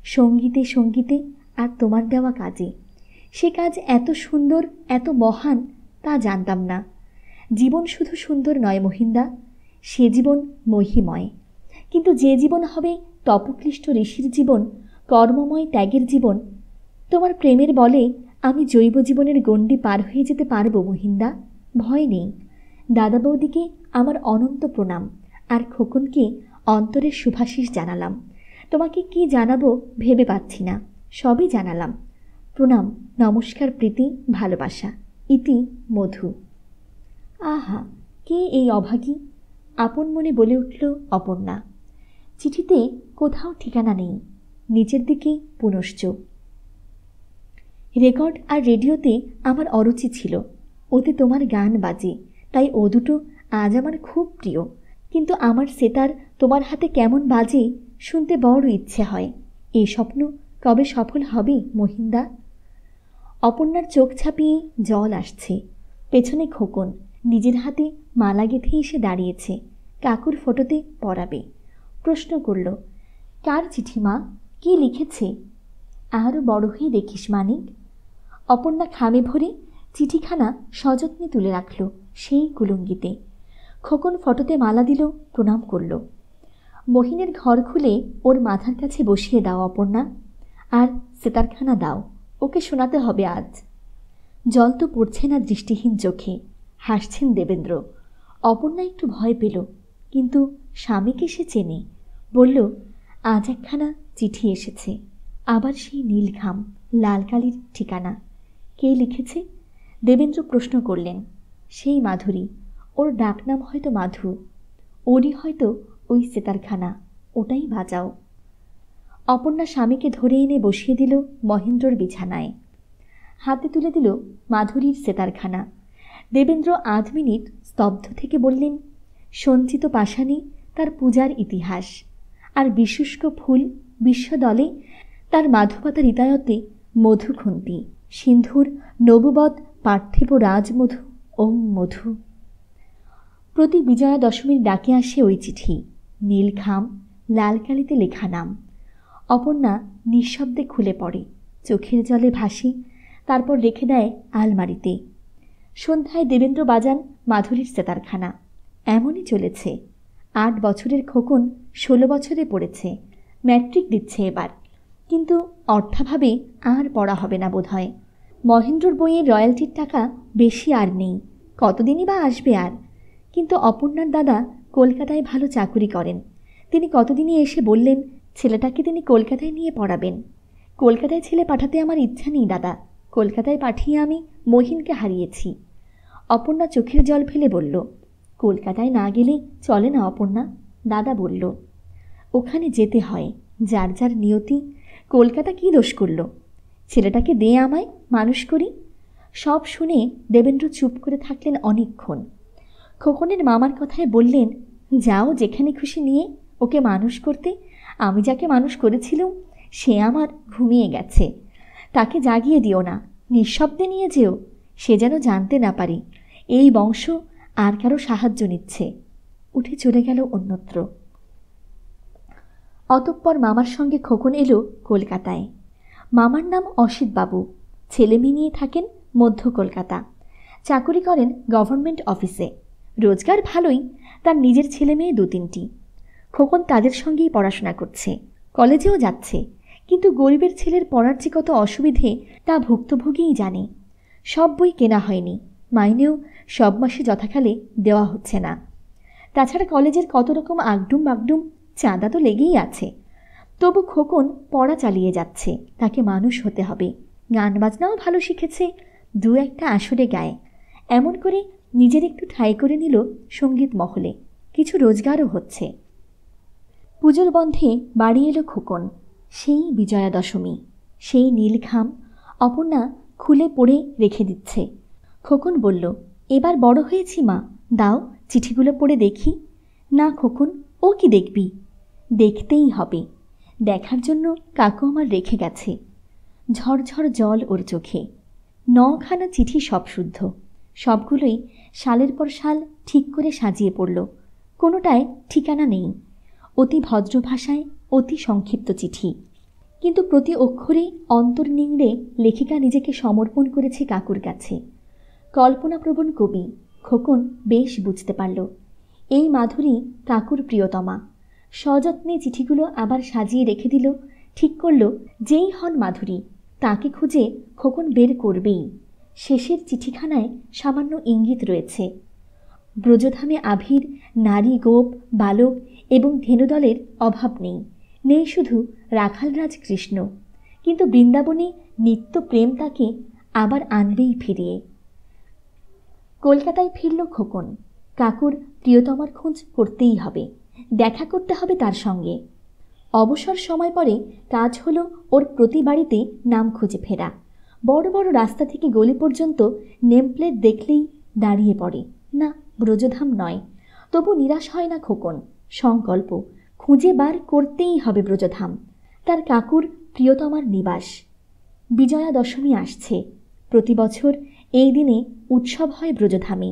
সঙ্গীতে সঙ্গীতে আর তোমার দেওয়া কাজে। সে কাজ এত সুন্দর, এত মহান তা জানতাম না। জীবন শুধু সুন্দর নয় মহিন্দা, সে জীবন মহিময়। কিন্তু যে জীবন হবে তপক্লিষ্ট ঋষির জীবন, কর্মময় ত্যাগের জীবন, তোমার প্রেমের বলে আমি জৈব জীবনের গণ্ডি পার হয়ে যেতে পারবো মহিন্দা, ভয় নেই। দাদা বৌদিকে আমার অনন্ত প্রণাম, আর খোকনকে অন্তরের শুভাশিস জানালাম। তোমাকে কি জানাবো ভেবে পাচ্ছি না, সবই জানালাম। প্রণাম, নমস্কার, প্রীতি, ভালোবাসা, ইতি মধু। আহা, কে এই অভাগী? আপন মনে বলে উঠল অপর্ণা। চিঠিতে কোথাও ঠিকানা নেই, নিচের দিকে পুনশ্চ। রেকর্ড আর রেডিওতে আমার অরুচি ছিল, ওতে তোমার গান বাজে, তাই ও দুটো আজ আমার খুব প্রিয়। কিন্তু আমার সেতার তোমার হাতে কেমন বাজে শুনতে বড় ইচ্ছে হয়। এই স্বপ্ন কবে সফল হবে মহিন্দা? অপর্ণার চোখ ছাপিয়ে জল আসছে। পেছনে খোকন নিজের হাতে মালা গেঁথে এসে দাঁড়িয়েছে, কাকুর ফটোতে পরাবে। প্রশ্ন করল, কার চিঠি মা? কি লিখেছে? আরও বড় হয়ে দেখিস মানিক। অপর্ণা খামে ভরে চিঠিখানা সযত্নে তুলে রাখল সেই কুলঙ্গিতে। খোকন ফটোতে মালা দিল, প্রণাম করল। মহিনের ঘর খুলে ওর মাথার কাছে বসিয়ে দাও অপর্ণা, আর সেতারখানা দাও, ওকে শোনাতে হবে আজ। জল তো পড়ছে না দৃষ্টিহীন চোখে। হাসছেন দেবেন্দ্র। অপর্ণা একটু ভয় পেল, কিন্তু স্বামীকে সে চেনে। বলল, আজ একখানা চিঠি এসেছে, আবার সেই নীলঘাম, লাল কালির ঠিকানা। কে লিখেছে? দেবেন্দ্র প্রশ্ন করলেন। সেই মাধুরী, ওর ডাকনাম হয়তো মাধু। ওরই হয়তো ওই সেতারখানা, ওটাই বাজাও। অপর্ণা স্বামীকে ধরে এনে বসিয়ে দিল মহেন্দ্রর বিছানায়। হাতে তুলে দিল মাধুরীর সেতারখানা। দেবেন্দ্র আধ মিনিট স্তব্ধ থেকে বললেন, সঞ্চিত পাষাণে তার পূজার ইতিহাস, আর বিশুষ্ক ফুল বিশ্বদলে তার মাধুপাতা হৃদয়তে মধুখন্তি, সিন্ধুর নববৎ পার্থিব রাজমধু, ওম মধু। প্রতি বিজয়া দশমীর ডাকে আসে ওই চিঠি, নীলখাম লাল কালিতে লেখা নাম। অপর্ণা নিঃশব্দে খুলে পড়ে, চোখের জলে ভাসি, তারপর রেখে দেয় আলমারিতে। সন্ধ্যায় দেবেন্দ্র বাজান মাধুরীর সেতারখানা। এমনই চলেছে। 8 বছরের খোকন 16 বছরে পড়েছে, ম্যাট্রিক দিচ্ছে এবার। কিন্তু অর্থাভাবে আর পড়া হবে না বোধ হয়। মহেন্দ্রর বইয়ের রয়্যালটির টাকা বেশি আর নেই, কতদিনই বা আসবে আর। কিন্তু অপর্ণার দাদা কলকাতায় ভালো চাকুরি করেন। তিনি কতদিনই এসে বললেন ছেলেটাকে তিনি কলকাতায় নিয়ে পড়াবেন। কলকাতায় ছেলে পাঠাতে আমার ইচ্ছা নেই দাদা, কলকাতায় পাঠিয়ে আমি মহিনকে হারিয়েছি। অপর্ণা চোখের জল ফেলে বলল, কলকাতায় না গেলে চলে না অপর্ণা। দাদা বলল, ওখানে যেতে হয়, যার যার নিয়তি। কলকাতা কি দোষ করল? ছেলেটাকে দে আমায়, মানুষ করি। সব শুনে দেবেন্দ্র চুপ করে থাকলেন অনেকক্ষণ। খোকনের মামার কথায় বললেন, যাও যেখানে খুশি নিয়ে, ওকে মানুষ করতে। আমি যাকে মানুষ করেছিলুম সে আমার ঘুমিয়ে গেছে, তাকে জাগিয়ে দিও না, নিঃশব্দে নিয়ে যেও, সে যেন জানতে না পারি এই বংশ আর কারো সাহায্য নিচ্ছে। উঠে চলে গেল অন্যত্র। অতঃপর মামার সঙ্গে খোকন এলো কলকাতায়। মামার নাম অসিতবাবু, ছেলে মেয়ে নিয়ে থাকেন মধ্য কলকাতা। চাকুরি করেন গভর্নমেন্ট অফিসে, রোজগার ভালোই, তার নিজের ছেলে মেয়ে 2-3টি। খোকন তাদের সঙ্গেই পড়াশোনা করছে, কলেজেও যাচ্ছে। কিন্তু গরিবের ছেলের পড়ার যে কত অসুবিধে তা ভুক্তভোগীই জানে। সব বই কেনা হয়নি, মাইনেও সব মাসে যথাকালে দেওয়া হচ্ছে না। তাছাড়া কলেজের কত রকম আগডুম বাগডুম চাঁদা তো লেগেই আছে। তবু খোকন পড়া চালিয়ে যাচ্ছে, তাকে মানুষ হতে হবে। গান বাজনাও ভালো শিখেছে, 2-1টা আসরে গায়ে। এমন করে নিজের একটু ঠাঁই করে নিল সঙ্গীত মহলে, কিছু রোজগারও হচ্ছে। পুজোর বন্ধে বাড়ি এলো খোকন। সেই বিজয়া দশমী, সেই নীলঘাম। অপর্ণা খুলে পড়ে রেখে দিচ্ছে। খোকন বলল, এবার বড় হয়েছি মা, দাও চিঠিগুলো পড়ে দেখি। না খোকন, ও কি দেখবি? দেখতেই হবে, দেখার জন্য কাকু আমার রেখে গেছে। ঝরঝর জল ওর চোখে। 9খানা চিঠি সব শুদ্ধ, সবগুলোই সালের পর সাল ঠিক করে সাজিয়ে পড়ল। কোনোটায় ঠিকানা নেই, অতি ভদ্র ভাষায় অতি সংক্ষিপ্ত চিঠি। কিন্তু প্রতি অক্ষরে অন্তর নিংড়ে লেখিকা নিজেকে সমর্পণ করেছে কাকুর কাছে। কল্পনাপ্রবণ কবি খোকন বেশ বুঝতে পারল এই মাধুরী কাকুর প্রিয়তমা। সযত্নে চিঠিগুলো আবার সাজিয়ে রেখে দিল। ঠিক করল যেই হন মাধুরী তাকে খুঁজে খোকন বের করবেই। শেষের চিঠিখানায় সামান্য ইঙ্গিত রয়েছে। ব্রজধামে আভির নারী গোপ বালক এবং ধেনুদলের অভাব নেই, নেই শুধু রাখালরাজ কৃষ্ণ, কিন্তু বৃন্দাবনে নিত্য প্রেম তাকে আবার আনবেই ফিরিয়ে। কলকাতায় ফিরল খোকন। কাকুর প্রিয়তমার খোঁজ করতেই হবে, দেখা করতে হবে তার সঙ্গে। অবসর সময় পরে কাজ হলো ওর প্রতি বাড়িতে নাম খুঁজে ফেরা। বড় বড় রাস্তা থেকে গলি পর্যন্ত নেমপ্লেট দেখলেই দাঁড়িয়ে পড়ে, না ব্রজধাম নয়। তবু নিরাশ হয় না খোকন। সংকল্প, খুঁজে বার করতেই হবে ব্রজধাম, তার কাকুর প্রিয়তমার নিবাস। বিজয়া দশমী আসছে। প্রতি বছর এই দিনে উৎসব হয় ব্রজধামে।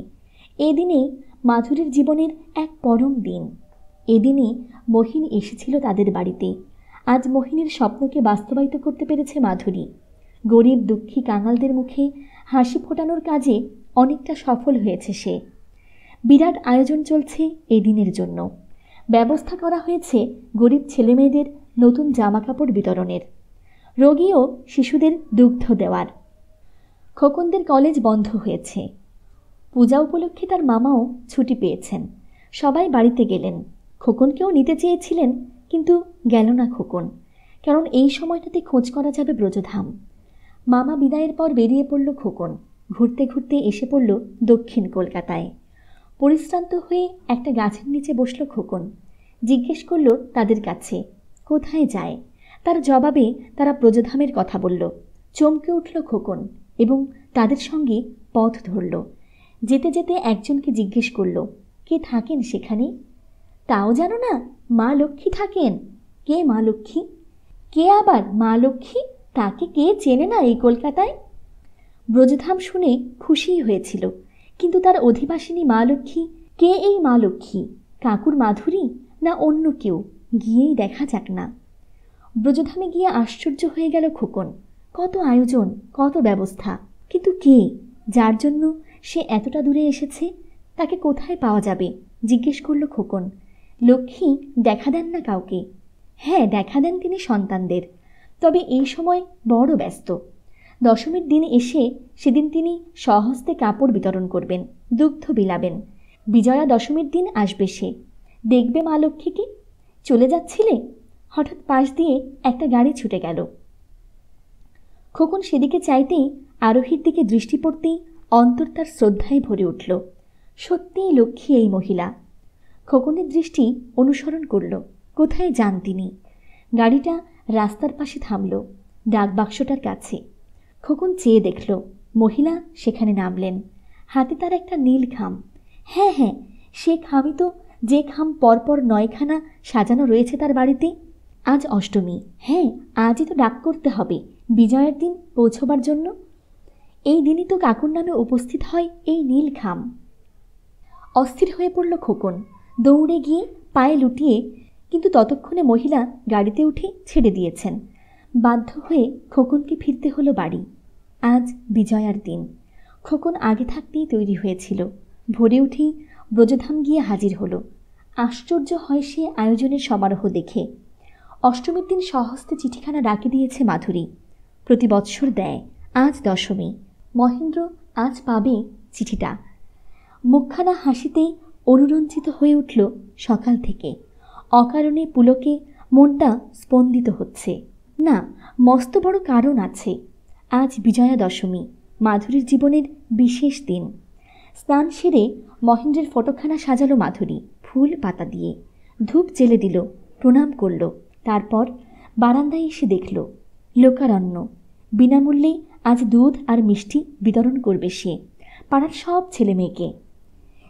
এই দিনে মাধুরীর জীবনের এক পরম দিন। এদিনই মোহিনী এসেছিল তাদের বাড়িতে। আজ মোহিনীর স্বপ্নকে বাস্তবায়িত করতে পেরেছে মাধুরী। গরিব দুঃখী কাঙালদের মুখে হাসি ফোটানোর কাজে অনেকটা সফল হয়েছে সে। বিরাট আয়োজন চলছে এই দিনের জন্য। ব্যবস্থা করা হয়েছে গরিব ছেলেমেয়েদের নতুন জামাকাপড় বিতরণের, রোগী ও শিশুদের দুগ্ধ দেওয়ার। খোকনদের কলেজ বন্ধ হয়েছে। পূজা উপলক্ষে তার মামাও ছুটি পেয়েছেন। সবাই বাড়িতে গেলেন। খোকনকেও নিতে চেয়েছিলেন, কিন্তু গেল না খোকন, কারণ এই সময়টাতে খোঁজ করা যাবে ব্রজধাম। মামা বিদায়ের পর বেরিয়ে পড়ল খোকন। ঘুরতে ঘুরতে এসে পড়ল দক্ষিণ কলকাতায়। পরিশ্রান্ত হয়ে একটা গাছের নিচে বসল খোকন। জিজ্ঞেস করল তাদের কাছে কোথায় যায়। তার জবাবে তারা ব্রজধামের কথা বলল। চমকে উঠল খোকন এবং তাদের সঙ্গে পথ ধরল। যেতে যেতে একজনকে জিজ্ঞেস করল, কে থাকেন সেখানে? তাও জানো না? মা লক্ষ্মী থাকেন। কে মা লক্ষ্মী? কে আবার মা লক্ষ্মী? তাকে কে চেনে না এই কলকাতায়? ব্রজধাম শুনে খুশিই হয়েছিল, কিন্তু তার অধিবাসিনী মা লক্ষ্মী কে? এই মা লক্ষ্মী কাকুর মাধুরী না অন্য কেউ? গিয়েই দেখা যাক না। ব্রজধামে গিয়ে আশ্চর্য হয়ে গেল খোকন। কত আয়োজন, কত ব্যবস্থা, কিন্তু কে? যার জন্য সে এতটা দূরে এসেছে তাকে কোথায় পাওয়া যাবে? জিজ্ঞেস করল খোকন। লক্ষ্মী দেখা দেন না কাউকে। হ্যাঁ, দেখা দেন তিনি সন্তানদের, তবে এই সময় বড় ব্যস্ত। দশমীর দিন এসে সেদিন তিনি স্বহস্তে কাপড় বিতরণ করবেন, দুগ্ধ বিলাবেন। বিজয়া দশমীর দিন আসবে সে। দেখবে মা লক্ষ্মীকে। চলে যাচ্ছিলে, হঠাৎ পাশ দিয়ে একটা গাড়ি ছুটে গেল। খোকন সেদিকে চাইতেই আরোহীর দিকে দৃষ্টি পড়তেই অন্তর তার শ্রদ্ধায় ভরে উঠল। সত্যিই লক্ষ্মী এই মহিলা। খোকনের দৃষ্টি অনুসরণ করল। কোথায় যান তিনি? গাড়িটা রাস্তার পাশে থামল, ডাকবাক্সটার কাছে। খোকন চেয়ে দেখল মহিলা সেখানে নামলেন। হাতে তার একটা নীল খাম। হ্যাঁ হ্যাঁ, সে খামই তো, যে খাম পরপর 9খানা সাজানো রয়েছে তার বাড়িতে। আজ অষ্টমী। হ্যাঁ, আজই তো ডাক করতে হবে বিজয়ের দিন পৌঁছবার জন্য। এই দিনই তো কাকুর নামে উপস্থিত হয় এই নীল খাম। অস্থির হয়ে পড়ল খোকন। দৌড়ে গিয়ে পায়ে লুটিয়ে, কিন্তু ততক্ষণে মহিলা গাড়িতে উঠে ছেড়ে দিয়েছেন। বাধ্য হয়ে খোকনকে ফিরতে হলো বাড়ি। আজ বিজয়ার দিন। খোকন আগে থাকতেই তৈরি হয়েছিল। ভোরে উঠেই ব্রজধাম গিয়ে হাজির হলো। আশ্চর্য হয় সে আয়োজনের সমারোহ দেখে। অষ্টমীর দিন স্বহস্তে চিঠিখানা ডাকে দিয়েছে মাধুরী। প্রতি বৎসর দেয়। আজ দশমী। মহেন্দ্র আজ পাবে চিঠিটা। মুখখানা হাসিতেই অনুরঞ্জিত হয়ে উঠল সকাল থেকে। অকারণে পুলকে মনটা স্পন্দিত হচ্ছে। না, মস্ত বড় কারণ আছে। আজ বিজয়া দশমী, মাধুরীর জীবনের বিশেষ দিন। স্নান সেরে মহেন্দ্রের ফটোখানা সাজালো মাধুরী ফুল পাতা দিয়ে। ধূপ জেলে দিল, প্রণাম করল। তারপর বারান্দায় এসে দেখল লোকারণ্য। বিনামূল্যে আজ দুধ আর মিষ্টি বিতরণ করবে সে পাড়ার সব ছেলে মেয়েকে।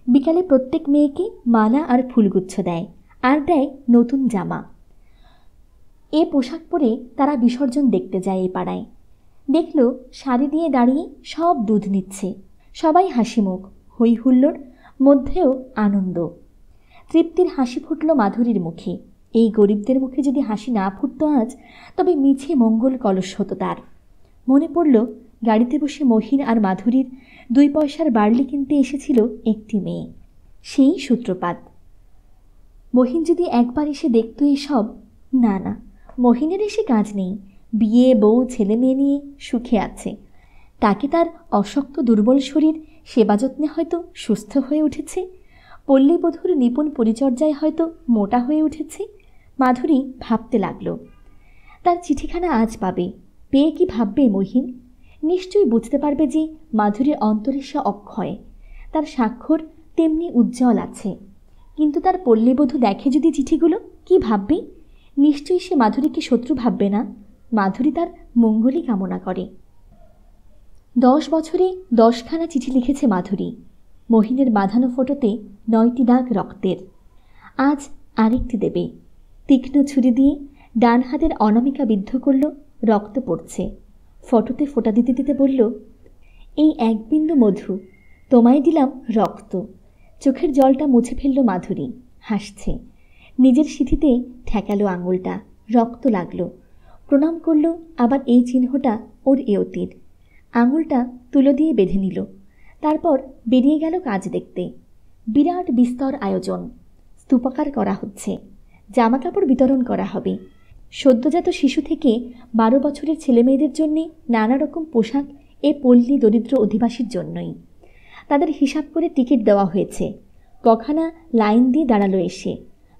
বিকালে প্রত্যেক মেয়েকে মালা আর ফুলগুচ্ছ দেয়, আর দেয় নতুন জামা। এ পোশাক পরে তারা বিসর্জন দেখতে যায় এই পাড়ায়। দেখল শাড়ি দিয়ে দাঁড়িয়ে সব দুধ নিচ্ছে। সবাই হাসি মুখ, হই হুল্লোড়, মধ্যেও আনন্দ। তৃপ্তির হাসি ফুটল মাধুরীর মুখে। এই গরিবদের মুখে যদি হাসি না ফুটত আজ, তবে মিছে মঙ্গল কলস হতো তার। মনে পড়ল গাড়িতে বসে মহিন আর মাধুরীর 2 পয়সার বার্লি কিনতে এসেছিল একটি মেয়ে। সেই সূত্রপাত। মহিন যদি একবার এসে দেখত এসব। না না, মহিনের এসে কাজ নেই। বিয়ে, বউ, ছেলে মেয়ে নিয়ে সুখে আছে। তাকে তার অশক্ত দুর্বল শরীর সেবা যত্নে হয়তো সুস্থ হয়ে উঠেছে। পল্লীবধূর নিপুণ পরিচর্যায় হয়তো মোটা হয়ে উঠেছে। মাধুরী ভাবতে লাগল, তার চিঠিখানা আজ পাবে, পেয়ে কি ভাববে মহিন? নিশ্চয়ই বুঝতে পারবে যে মাধুরীর অন্তরে সে অক্ষয়, তার স্বাক্ষর তেমনি উজ্জ্বল আছে। কিন্তু তার পল্লীবধূ দেখে যদি চিঠিগুলো, কি ভাববে? নিশ্চয়ই সে মাধুরীকে শত্রু ভাববে না। মাধুরী তার মঙ্গলই কামনা করে। 10 বছরে 10খানা চিঠি লিখেছে মাধুরী। মহিনের বাঁধানো ফটোতে 9টি দাগ রক্তের। আজ আরেকটি দেবে। তীক্ষ্ণ ছুরি দিয়ে ডান হাতের অনামিকা বিদ্ধ করল, রক্ত পড়ছে। ফটোতে ফোঁটা দিতে দিতে বলল, এই এক বিন্দু মধু, তোমায় দিলাম রক্ত। চোখের জলটা মুছে ফেলল মাধুরী, হাসছে। নিজের সিঁথিতে ঠেকালো আঙুলটা, রক্ত লাগলো। প্রণাম করল, আবার এই চিহ্নটা ওর এয়তির। আঙুলটা তুলো দিয়ে বেঁধে নিল। তারপর বেরিয়ে গেল কাজ দেখতে। বিরাট বিস্তর আয়োজন, স্তূপাকার করা হচ্ছে। জামাকাপড় বিতরণ করা হবে। সদ্যজাত শিশু থেকে 12 বছরের ছেলেমেয়েদের জন্যে নানা রকম পোশাক এ পল্লী দরিদ্র অধিবাসীর জন্যই। তাদের হিসাব করে টিকিট দেওয়া হয়েছে। কখানা লাইন দিয়ে দাঁড়ালো এসে।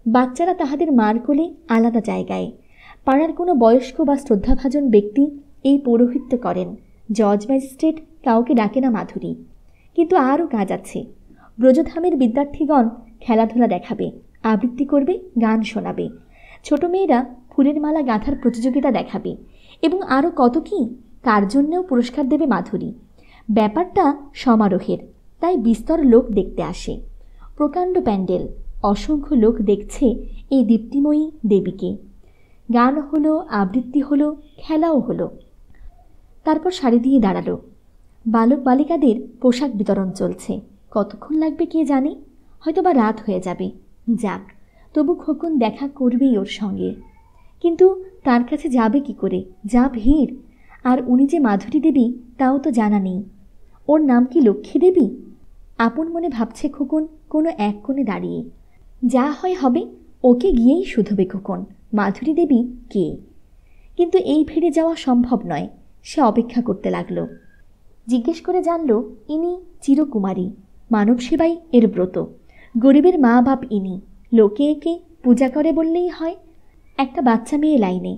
বাচ্চারা তাহাদের মার কোলে আলাদা জায়গায়। পাড়ার কোনো বয়স্ক বা শ্রদ্ধাভাজন ব্যক্তি এই পৌরোহিত্য করেন। জজ ম্যাজিস্ট্রেট কাউকে ডাকে না মাধুরী। কিন্তু আরও কাজ আছে। ব্রজধামের বিদ্যার্থীগণ খেলাধুলা দেখাবে, আবৃত্তি করবে, গান শোনাবে। ছোট মেয়েরা ফুলের মালা গাঁথার প্রতিযোগিতা দেখাবে এবং আরও কত কি, তার জন্যেও পুরস্কার দেবে মাধুরী। ব্যাপারটা সমারোহের, তাই বিস্তর লোক দেখতে আসে। প্রকাণ্ড প্যান্ডেল, অসংখ্য লোক দেখছে এই দীপ্তিময়ী দেবীকে। গান হলো, আবৃত্তি হলো, খেলাও হলো। তারপর শাড়ি দিয়ে দাঁড়ালো। বালক বালিকাদের পোশাক বিতরণ চলছে। কতক্ষণ লাগবে কে জানে, হয়তো বা রাত হয়ে যাবে। যাক, তবু খোকন দেখা করবেই ওর সঙ্গে। কিন্তু তার কাছে যাবে কি করে? যা ভিড়! আর উনি যে মাধুরী দেবী তাও তো জানা নেই। ওর নাম কি লক্ষ্মী দেবী? আপন মনে ভাবছে খোকন কোনো এক কোণে দাঁড়িয়ে। যা হয় হবে, ওকে গিয়েই শুধবে খোকন। মাধুরী দেবী কে? কিন্তু এই ভিড়ে যাওয়া সম্ভব নয়। সে অপেক্ষা করতে লাগল। জিজ্ঞেস করে জানল, ইনি চিরকুমারী, মানব সেবাই এর ব্রত। গরিবের মা বাপ ইনি। লোকে একে পূজা করে বললেই হয়। একটা বাচ্চা মেয়ে লাইনে,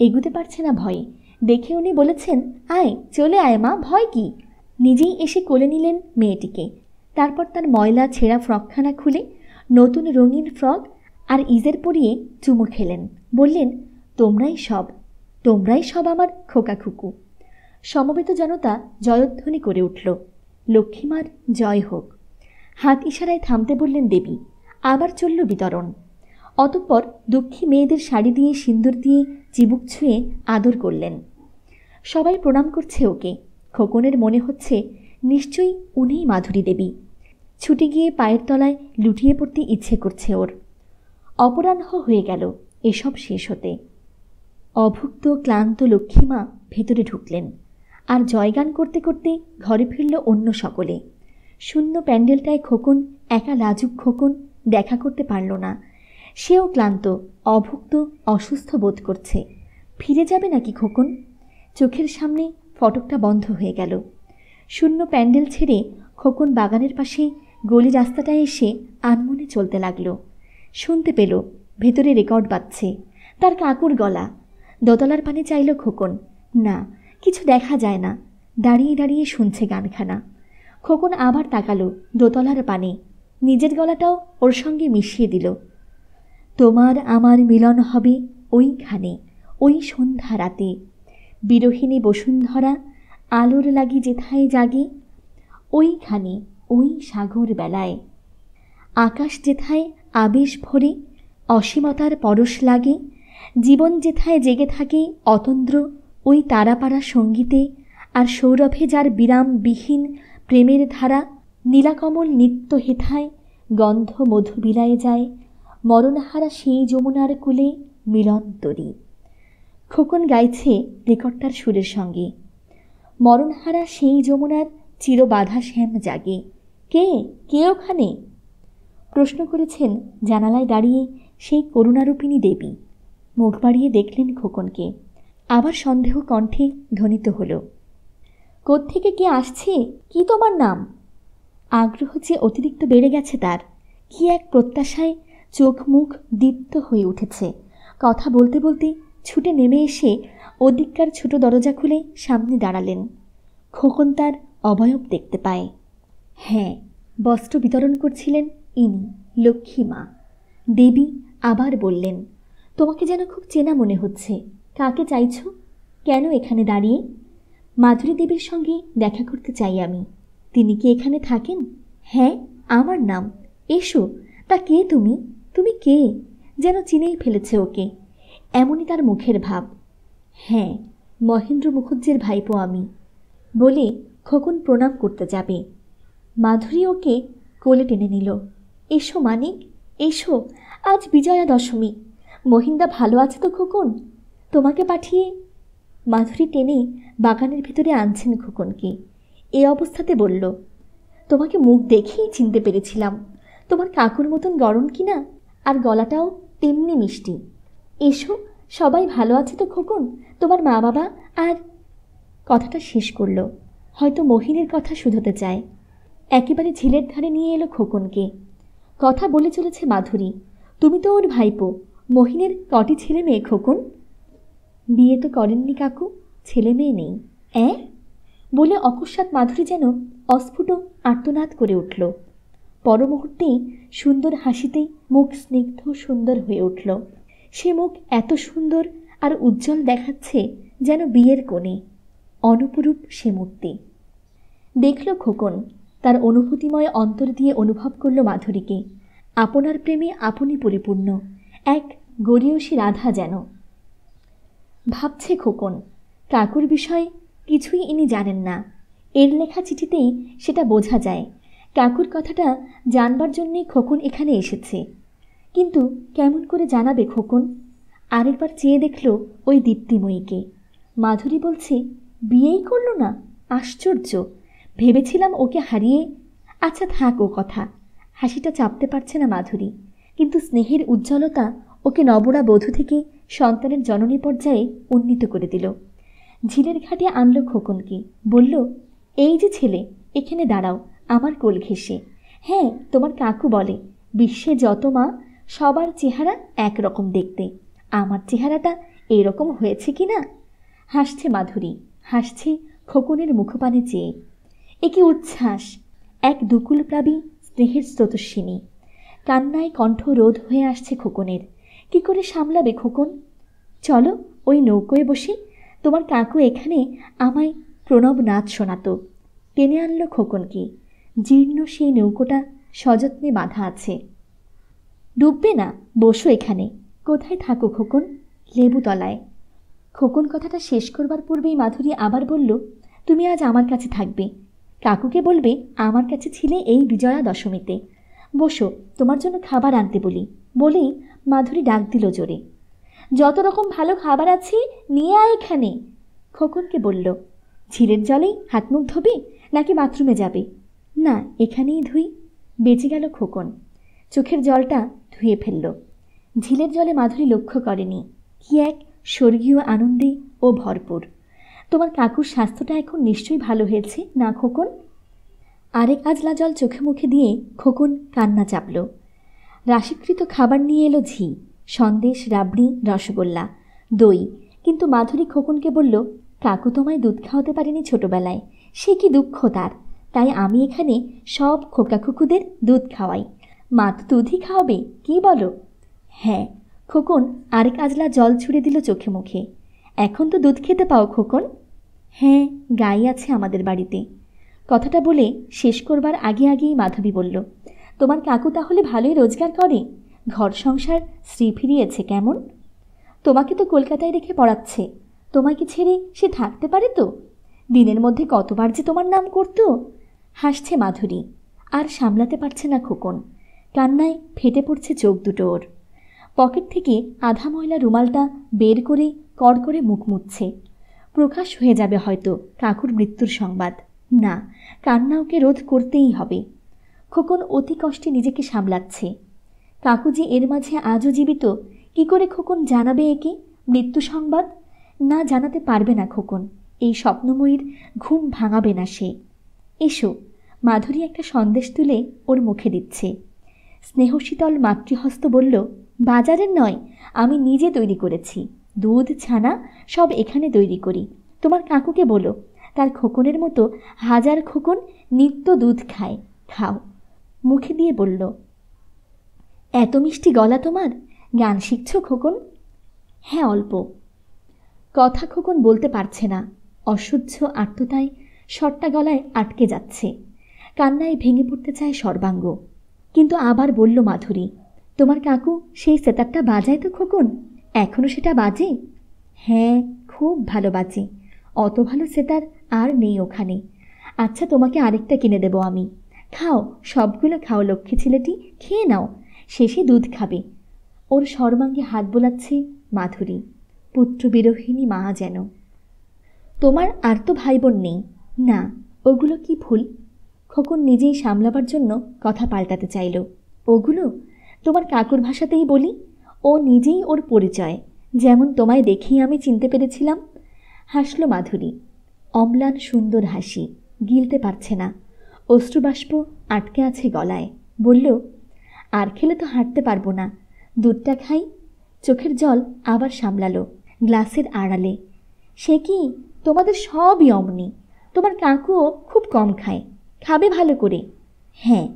এগুতে পারছে না ভয়ে। দেখে উনি বলেছেন, আয়, চলে আয় মা, ভয় কি? নিজেই এসে কোলে নিলেন মেয়েটিকে। তারপর তার ময়লা ছেঁড়া ফ্রকখানা খুলে নতুন রঙিন ফ্রক আর ইজের পরিয়ে চুমু খেলেন। বললেন, তোমরাই সব আমার খোকা খুকু। সমবেত জনতা জয়ধ্বনি করে উঠল, লক্ষ্মীমার জয় হোক। হাত ইশারায় থামতে বললেন দেবী। আবার চলল বিতরণ। অতঃপর দুঃখী মেয়েদের শাড়ি দিয়ে, সিন্দুর দিয়ে চিবুক ছুঁয়ে আদর করলেন। সবাই প্রণাম করছে ওকে। খোকনের মনে হচ্ছে নিশ্চয়ই উনিই মাধুরী দেবী। ছুটে গিয়ে পায়ের তলায় লুটিয়ে পড়তে ইচ্ছে করছে ওর। অপরাহ্ন হয়ে গেল এসব শেষ হতে। অভুক্ত ক্লান্ত লক্ষ্মীমা ভেতরে ঢুকলেন, আর জয়গান করতে করতে ঘরে ফিরল অন্য সকলে। শূন্য প্যান্ডেলটায় খোকন, একা লাজুক খোকন, দেখা করতে পারল না। সেও ক্লান্ত, অভুক্ত, অসুস্থ বোধ করছে। ফিরে যাবে নাকি খোকন? চোখের সামনে ফটকটা বন্ধ হয়ে গেল। শূন্য প্যান্ডেল ছেড়ে খোকন বাগানের পাশে গলি রাস্তাটায় এসে আনমনে চলতে লাগল। শুনতে পেল ভেতরে রেকর্ড বাজছে, তার কাকুর গলা। দোতলার পানে চাইল খোকন, না, কিছু দেখা যায় না। দাঁড়িয়ে দাঁড়িয়ে শুনছে গানখানা। খোকন আবার তাকালো দোতলার পানে, নিজের গলাটাও ওর সঙ্গে মিশিয়ে দিল। তোমার আমার মিলন হবে ওইখানে, ওই সন্ধ্যা রাতে। বিরোহিণী বসুন্ধরা আলোর লাগি যেথায় জাগে, ওইখানে ওই সাগর বেলায়। আকাশ যেথায় আবেশ ভরে অসীমতার পরশ লাগে, জীবন যেথায় জেগে থাকে অতন্দ্র ওই তারাপাড়া সঙ্গীতে, আর সৌরভে যার বিরামবিহীন প্রেমের ধারা, নীলাকমল নিত্য হেথায় গন্ধ মধু বিলায়ে যায়, মরণহারা সেই যমুনার কূলে মিলন তরী। খোকন গাইছে রেকর্ডটার সুরের সঙ্গে। মরণহারা সেই যমুনার চিরবাধা শ্যাম জাগে। কে কে ওখানে? প্রশ্ন করেছেন জানালায় দাঁড়িয়ে সেই করুণারূপিণী দেবী। মুখ বাড়িয়ে দেখলেন খোকনকে। আবার সন্দেহ কণ্ঠে ধ্বনিত হল, কোত্থেকে কে আসছে? কি তোমার নাম? আগ্রহ যে অতিরিক্ত বেড়ে গেছে তার। কি এক প্রত্যাশায় চোখ মুখ দীপ্ত হয়ে উঠেছে। কথা বলতে বলতে ছুটে নেমে এসে ওদিককার ছোট দরজা খুলে সামনে দাঁড়ালেন। খোকন তার অবয়ব দেখতে পায়। হ্যাঁ, বস্ত্র বিতরণ করছিলেন ইনি, লক্ষ্মী মা। দেবী আবার বললেন, তোমাকে যেন খুব চেনা মনে হচ্ছে। কাকে চাইছ? কেন এখানে দাঁড়িয়ে? মাধুরী দেবীর সঙ্গে দেখা করতে চাই আমি। তিনি কি এখানে থাকেন? হ্যাঁ, আমার নাম। এসো। তা কে তুমি? তুমি কে? যেন চিনেই ফেলেছে ওকে, এমনই তার মুখের ভাব। হ্যাঁ, মহেন্দ্র মুখুজ্জের ভাইপো আমি, বলে খোকন প্রণাম করতে যাবে। মাধুরী ওকে কোলে টেনে নিল। এসো মানিক, এসো, আজ বিজয়া দশমী। মহিন্দা ভালো আছে তো খোকন? তোমাকে পাঠিয়ে। মাধুরী টেনে বাগানের ভিতরে আনছেন খোকনকে। এ অবস্থাতে বলল, তোমাকে মুখ দেখেই চিনতে পেরেছিলাম। তোমার কাকুর মতন গরম কিনা, আর গলাটাও তেমনি মিষ্টি। এসো, সবাই ভালো আছে তো খোকন? তোমার মা বাবা? আর কথাটা শেষ করল, হয়তো মহিনের কথা শুধোতে চায়। একেবারে ঝিলের ধারে নিয়ে এলো খোকনকে। কথা বলে চলেছে মাধুরী, তুমি তো ওর ভাইপো। মহিনের কটি ছেলে মেয়ে খোকন? বিয়ে তো করেননি কাকু, ছেলে মেয়ে নেই। বলে অকস্মাৎ মাধুরী যেন অস্ফুট আর্তনাদ করে উঠল। পর মুহূর্তেই সুন্দর হাসিতেই মুখ স্নিগ্ধ সুন্দর হয়ে উঠল। সে মুখ এত সুন্দর আর উজ্জ্বল দেখাচ্ছে যেন বিয়ের কোণে। অনুপরূপ সে মূর্তি। দেখল খোকন, তার অনুভূতিময় অন্তর দিয়ে অনুভব করল মাধুরীকে। আপনার প্রেমে আপনি পরিপূর্ণ, এক গরীয়সী রাধা যেন। ভাবছে খোকন, কাকুর বিষয়ে কিছুই ইনি জানেন না। এর লেখা চিঠিতেই সেটা বোঝা যায়। কাকুর কথাটা জানবার জন্যে খোকন এখানে এসেছে। কিন্তু কেমন করে জানাবে খোকন? আরেকবার চেয়ে দেখল ওই দীপ্তিময়ীকে। মাধুরী বলছে, বিয়েই করল না? আশ্চর্য! ভেবেছিলাম ওকে হারিয়ে। আচ্ছা থাক ও কথা। হাসিটা চাপতে পারছে না মাধুরী, কিন্তু স্নেহের উজ্জ্বলতা ওকে নবরা বধূ থেকে সন্তানের জননী পর্যায়ে উন্নীত করে দিল। ঝিলের ঘাটে আনল খোকনকে, বলল, এই যে ছেলে, এখানে দাঁড়াও আমার কোল ঘেঁষে। হ্যাঁ, তোমার কাকু বলে বিশ্বে যত মা সবার চেহারা একরকম দেখতে। আমার চেহারাটা এরকম হয়েছে কি না? হাসছে মাধুরী, হাসছে খোকনের মুখপানে চেয়ে। এ কি উচ্ছ্বাস! এক দুকুলপ্লাবী স্নেহের স্রোতস্বিনী। কান্নায় কণ্ঠ রোধ হয়ে আসছে খোকনের। কি করে সামলাবে খোকন? চলো ওই নৌকোয় বসে, তোমার কাকু এখানে আমায় প্রণব নাচ শোনাত। টেনে আনল খোকনকে। জীর্ণ সেই নৌকোটা সযত্নে বাঁধা আছে। ডুববে না, বসো এখানে। কোথায় থাকো খোকন? লেবুতলায়। খোকন কথাটা শেষ করবার পূর্বেই মাধুরী আবার বলল, তুমি আজ আমার কাছে থাকবে। কাকুকে বলবে আমার কাছে ছিলে এই বিজয়া দশমীতে। বসো, তোমার জন্য খাবার আনতে বলি। বলেই মাধুরী ডাক দিল জোরে, যত রকম ভালো খাবার আছে নিয়ে আয় এখানে। খোকনকে বলল, ঝিলের জলেই হাত মুখ ধোবে নাকি বাথরুমে যাবে? না, এখানেই ধুই। বেঁচে গেল খোকন। চোখের জলটা ধুয়ে ফেলল। ঝিলের জলে মাধুরী লক্ষ্য করেনি কি এক স্বর্গীয় আনন্দে ও ভরপুর। তোমার কাকুর স্বাস্থ্যটা এখন নিশ্চয়ই ভালো হয়েছে না খোকন? আরেক আজলা জল চোখে মুখে দিয়ে খোকন কান্না চাপল। রাশিকৃত খাবার নিয়ে এলো ঝি, সন্দেশ, রাবড়ি, রসগোল্লা, দই। কিন্তু মাধুরী খোকনকে বলল, কাকু তোমায় দুধ খাওয়াতে পারেনি ছোটবেলায়, সে কি দুঃখ তার। তাই আমি এখানে সব খোকা খুকুদের দুধ খাওয়াই। মা তো দুধই খাওয়াবে, কি বলো? হ্যাঁ। খোকন আরেক আজলা জল ছুঁড়ে দিল চোখে মুখে। এখন তো দুধ খেতে পাও খোকন? হ্যাঁ, গাই আছে আমাদের বাড়িতে। কথাটা বলে শেষ করবার আগে আগেই মাধবী বলল, তোমার কাকু তাহলে ভালোই রোজগার করে? ঘর সংসার শ্রী ফিরিয়েছে কেমন? তোমাকে তো কলকাতায় রেখে পড়াচ্ছে, তোমাকে ছেড়ে সে থাকতে পারে তো? দিনের মধ্যে কতবার যে তোমার নাম করত। হাসছে মাধুরী। আর সামলাতে পারছে না খোকন। কান্নায় ফেটে পড়ছে চোখ দুটো ওর। পকেট থেকে আধা ময়লা রুমালটা বের করে কড় করে মুখ মুছছে। প্রকাশ হয়ে যাবে হয়তো কাকুর মৃত্যুর সংবাদ। না, কান্না ওকে রোধ করতেই হবে। খোকন অতি কষ্টে নিজেকে সামলাচ্ছে। কাকু যে এর মাঝে আজও জীবিত, কি করে খোকন জানাবে একে মৃত্যু সংবাদ? না, জানাতে পারবে না খোকন। এই স্বপ্নময়ীর ঘুম ভাঙাবে না সে। এসো। মাধুরী একটা সন্দেশ তুলে ওর মুখে দিচ্ছে। স্নেহশীতল মাতৃহস্ত বলল, বাজারের নয়, আমি নিজে তৈরি করেছি। দুধ ছানা সব এখানে তৈরি করি। তোমার কাকুকে বলো, তার খোকনের মতো হাজার খোকন নিত্য দুধ খায়। খাও। মুখে দিয়ে বলল, এত মিষ্টি গলা তোমার, গান শিখছ খোকন? হ্যাঁ, অল্প। কথা খোকন বলতে পারছে না। অসহ্য আর্ততায় শটটা গলায় আটকে যাচ্ছে। কান্নায় ভেঙে পড়তে চায় সর্বাঙ্গ। কিন্তু আবার বলল মাধুরী, তোমার কাকু সেই সেতারটা বাজায় তো খোকন? এখনও সেটা বাজে? হ্যাঁ, খুব ভালো বাজে। অত ভালো সেতার আর নেই ওখানে। আচ্ছা, তোমাকে আরেকটা কিনে দেবো আমি। খাও, সবগুলো খাও লক্ষ্মী ছেলেটি, খেয়ে নাও, শেষে দুধ খাবে। ওর সর্বাঙ্গে হাত বোলাচ্ছে মাধুরী, পুত্রবিরোহিণী মা যেন। তোমার আর তো ভাই বোন নেই? না। ওগুলো কি ভুল? খোকন নিজেই সামলাবার জন্য কথা পাল্টাতে চাইল। ওগুলো তোমার কাকুর ভাষাতেই বলি, ও নিজেই ওর পরিচয়, যেমন তোমায় দেখেই আমি চিনতে পেরেছিলাম। হাসল মাধুরী, অম্লান সুন্দর হাসি, গিলতে পারছে না। অশ্রুবাষ্প আটকে আছে গলায়। বলল, আর খেলে তো হাঁটতে পারবো না, দুধটা খাই। চোখের জল আবার সামলালো গ্লাসের আড়ালে। সে কি, তোমাদের সবই অমনি। তোমার কাকুও খুব কম খায়, খাবে ভালো করে। হ্যাঁ।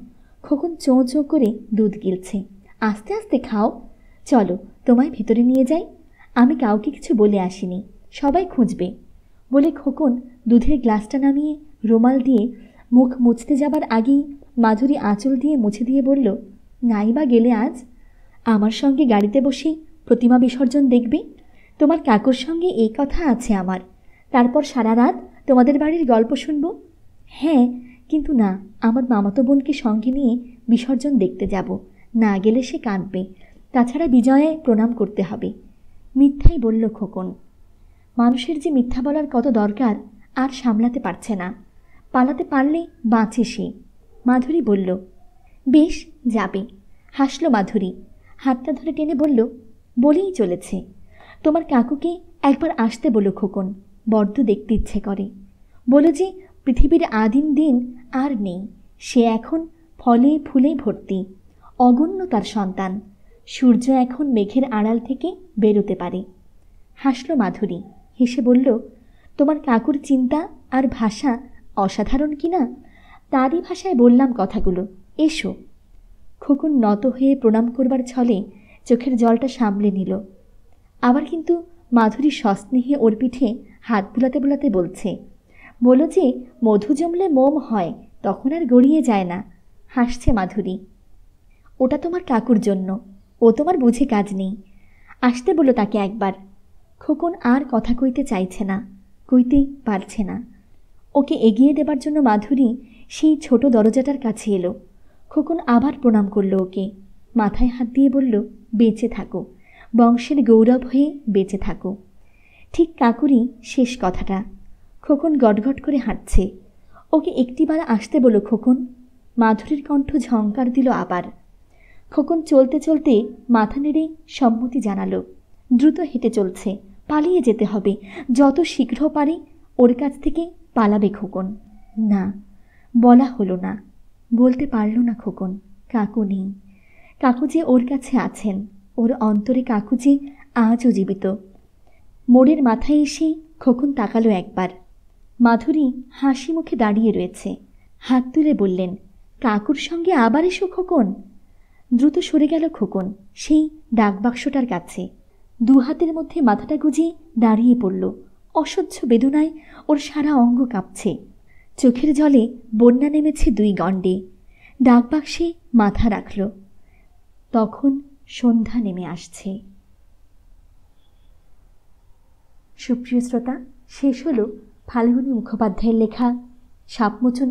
খোকন চোঁ চোঁ করে দুধ গিলছে। আস্তে আস্তে খাও। চলো, তোমায় ভেতরে নিয়ে যাই। আমি কাউকে কিছু বলে আসিনি, সবাই খুঁজবে। বলে খোকন দুধের গ্লাসটা নামিয়ে রুমাল দিয়ে মুখ মুছতে যাবার আগেই মাধুরী আঁচল দিয়ে মুছে দিয়ে বলল, নাই বা গেলে আজ আমার সঙ্গে গাড়িতে বসে প্রতিমা বিসর্জন দেখবে? তোমার কাকুর সঙ্গে এই কথা আছে আমার। তারপর সারা রাত তোমাদের বাড়ির গল্প শুনব। হ্যাঁ, কিন্তু না, আমার মামাতো বোনকে সঙ্গে নিয়ে বিসর্জন দেখতে যাব। না গেলে সে কাঁদবে। তাছাড়া বিজয়ে প্রণাম করতে হবে। মিথ্যাই বলল খোকন। মানুষের যে মিথ্যা বলার কত দরকার আর সামলাতে পারছে না। পালাতে পারলে বাঁচে সে। মাধুরী বলল, বেশ, যাবে। হাসল মাধুরী, হাতটা ধরে টেনে বলল, বলেই চলেছে। তোমার কাকুকে একবার আসতে বলো খোকন, বড্ড দেখতে ইচ্ছে করে। বলো যে পৃথিবীর আদিম দিন আর নেই, সে এখন ফলে ফুলে ভর্তি। অগণ্য তার সন্তান। সূর্য এখন মেঘের আড়াল থেকে বেরোতে পারে। হাসল মাধুরী, হেসে বলল, তোমার কাকুর চিন্তা আর ভাষা অসাধারণ কি না? তারই ভাষায় বললাম কথাগুলো। এসো। খোকন নত হয়ে প্রণাম করবার ছলে চোখের জলটা সামলে নিল। আবার কিন্তু মাধুরী সস্নেহে ওর পিঠে হাত বুলাতে বুলাতে বলছে, বলো যে মধু জমলে মোম হয়, তখন আর গড়িয়ে যায় না। হাসছে মাধুরী। ওটা তোমার কাকুর জন্য, ও তোমার বুঝে কাজ নেই। আসতে বলো তাকে একবার। খোকন আর কথা কইতে চাইছে না, কইতেই পারছে না। ওকে এগিয়ে দেবার জন্য মাধুরী সেই ছোট দরজাটার কাছে এলো। খোকন আবার প্রণাম করল ওকে, মাথায় হাত দিয়ে বলল, বেঁচে থাকো, বংশের গৌরব হয়ে বেঁচে থাকো। ঠিক কাকুরই শেষ কথাটা। খোকন গটগট করে হাঁটছে। ওকে একটিবার আসতে বলো খোকন। মাধুরীর কণ্ঠ ঝংকার দিল আবার। খোকন চলতে চলতে মাথা নেড়ে সম্মতি জানালো। দ্রুত হেঁটে চলছে, পালিয়ে যেতে হবে, যত শীঘ্র পারে ওর কাছ থেকে পালাবে খোকন। না, বলা হলো না, বলতে পারল না খোকন। কাকু নেই। কাকু যে ওর কাছে আছেন, ওর অন্তরে কাকু যে আজও জীবিত। মোড়ের মাথায় এসে খোকন তাকালো একবার। মাধুরী হাসি মুখে দাঁড়িয়ে রয়েছে। হাত তুলে বললেন, কাকুর সঙ্গে আবার এসো খোকন। দ্রুত সরে গেল খোকন সেই ডাকবাক্সটার কাছে। দু হাতের মধ্যে মাথাটা গুজে দাঁড়িয়ে পড়ল। অসহ্য বেদনায় ওর সারা অঙ্গ কাঁপছে। চোখের জলে বন্যা নেমেছে দুই গণ্ডে। ডাকবাক্সে মাথা রাখল। তখন সন্ধ্যা নেমে আসছে। সুপ্রিয় শ্রোতা, শেষ হলো ফাল্গুনী মুখোপাধ্যায়ের লেখা সাপমোচন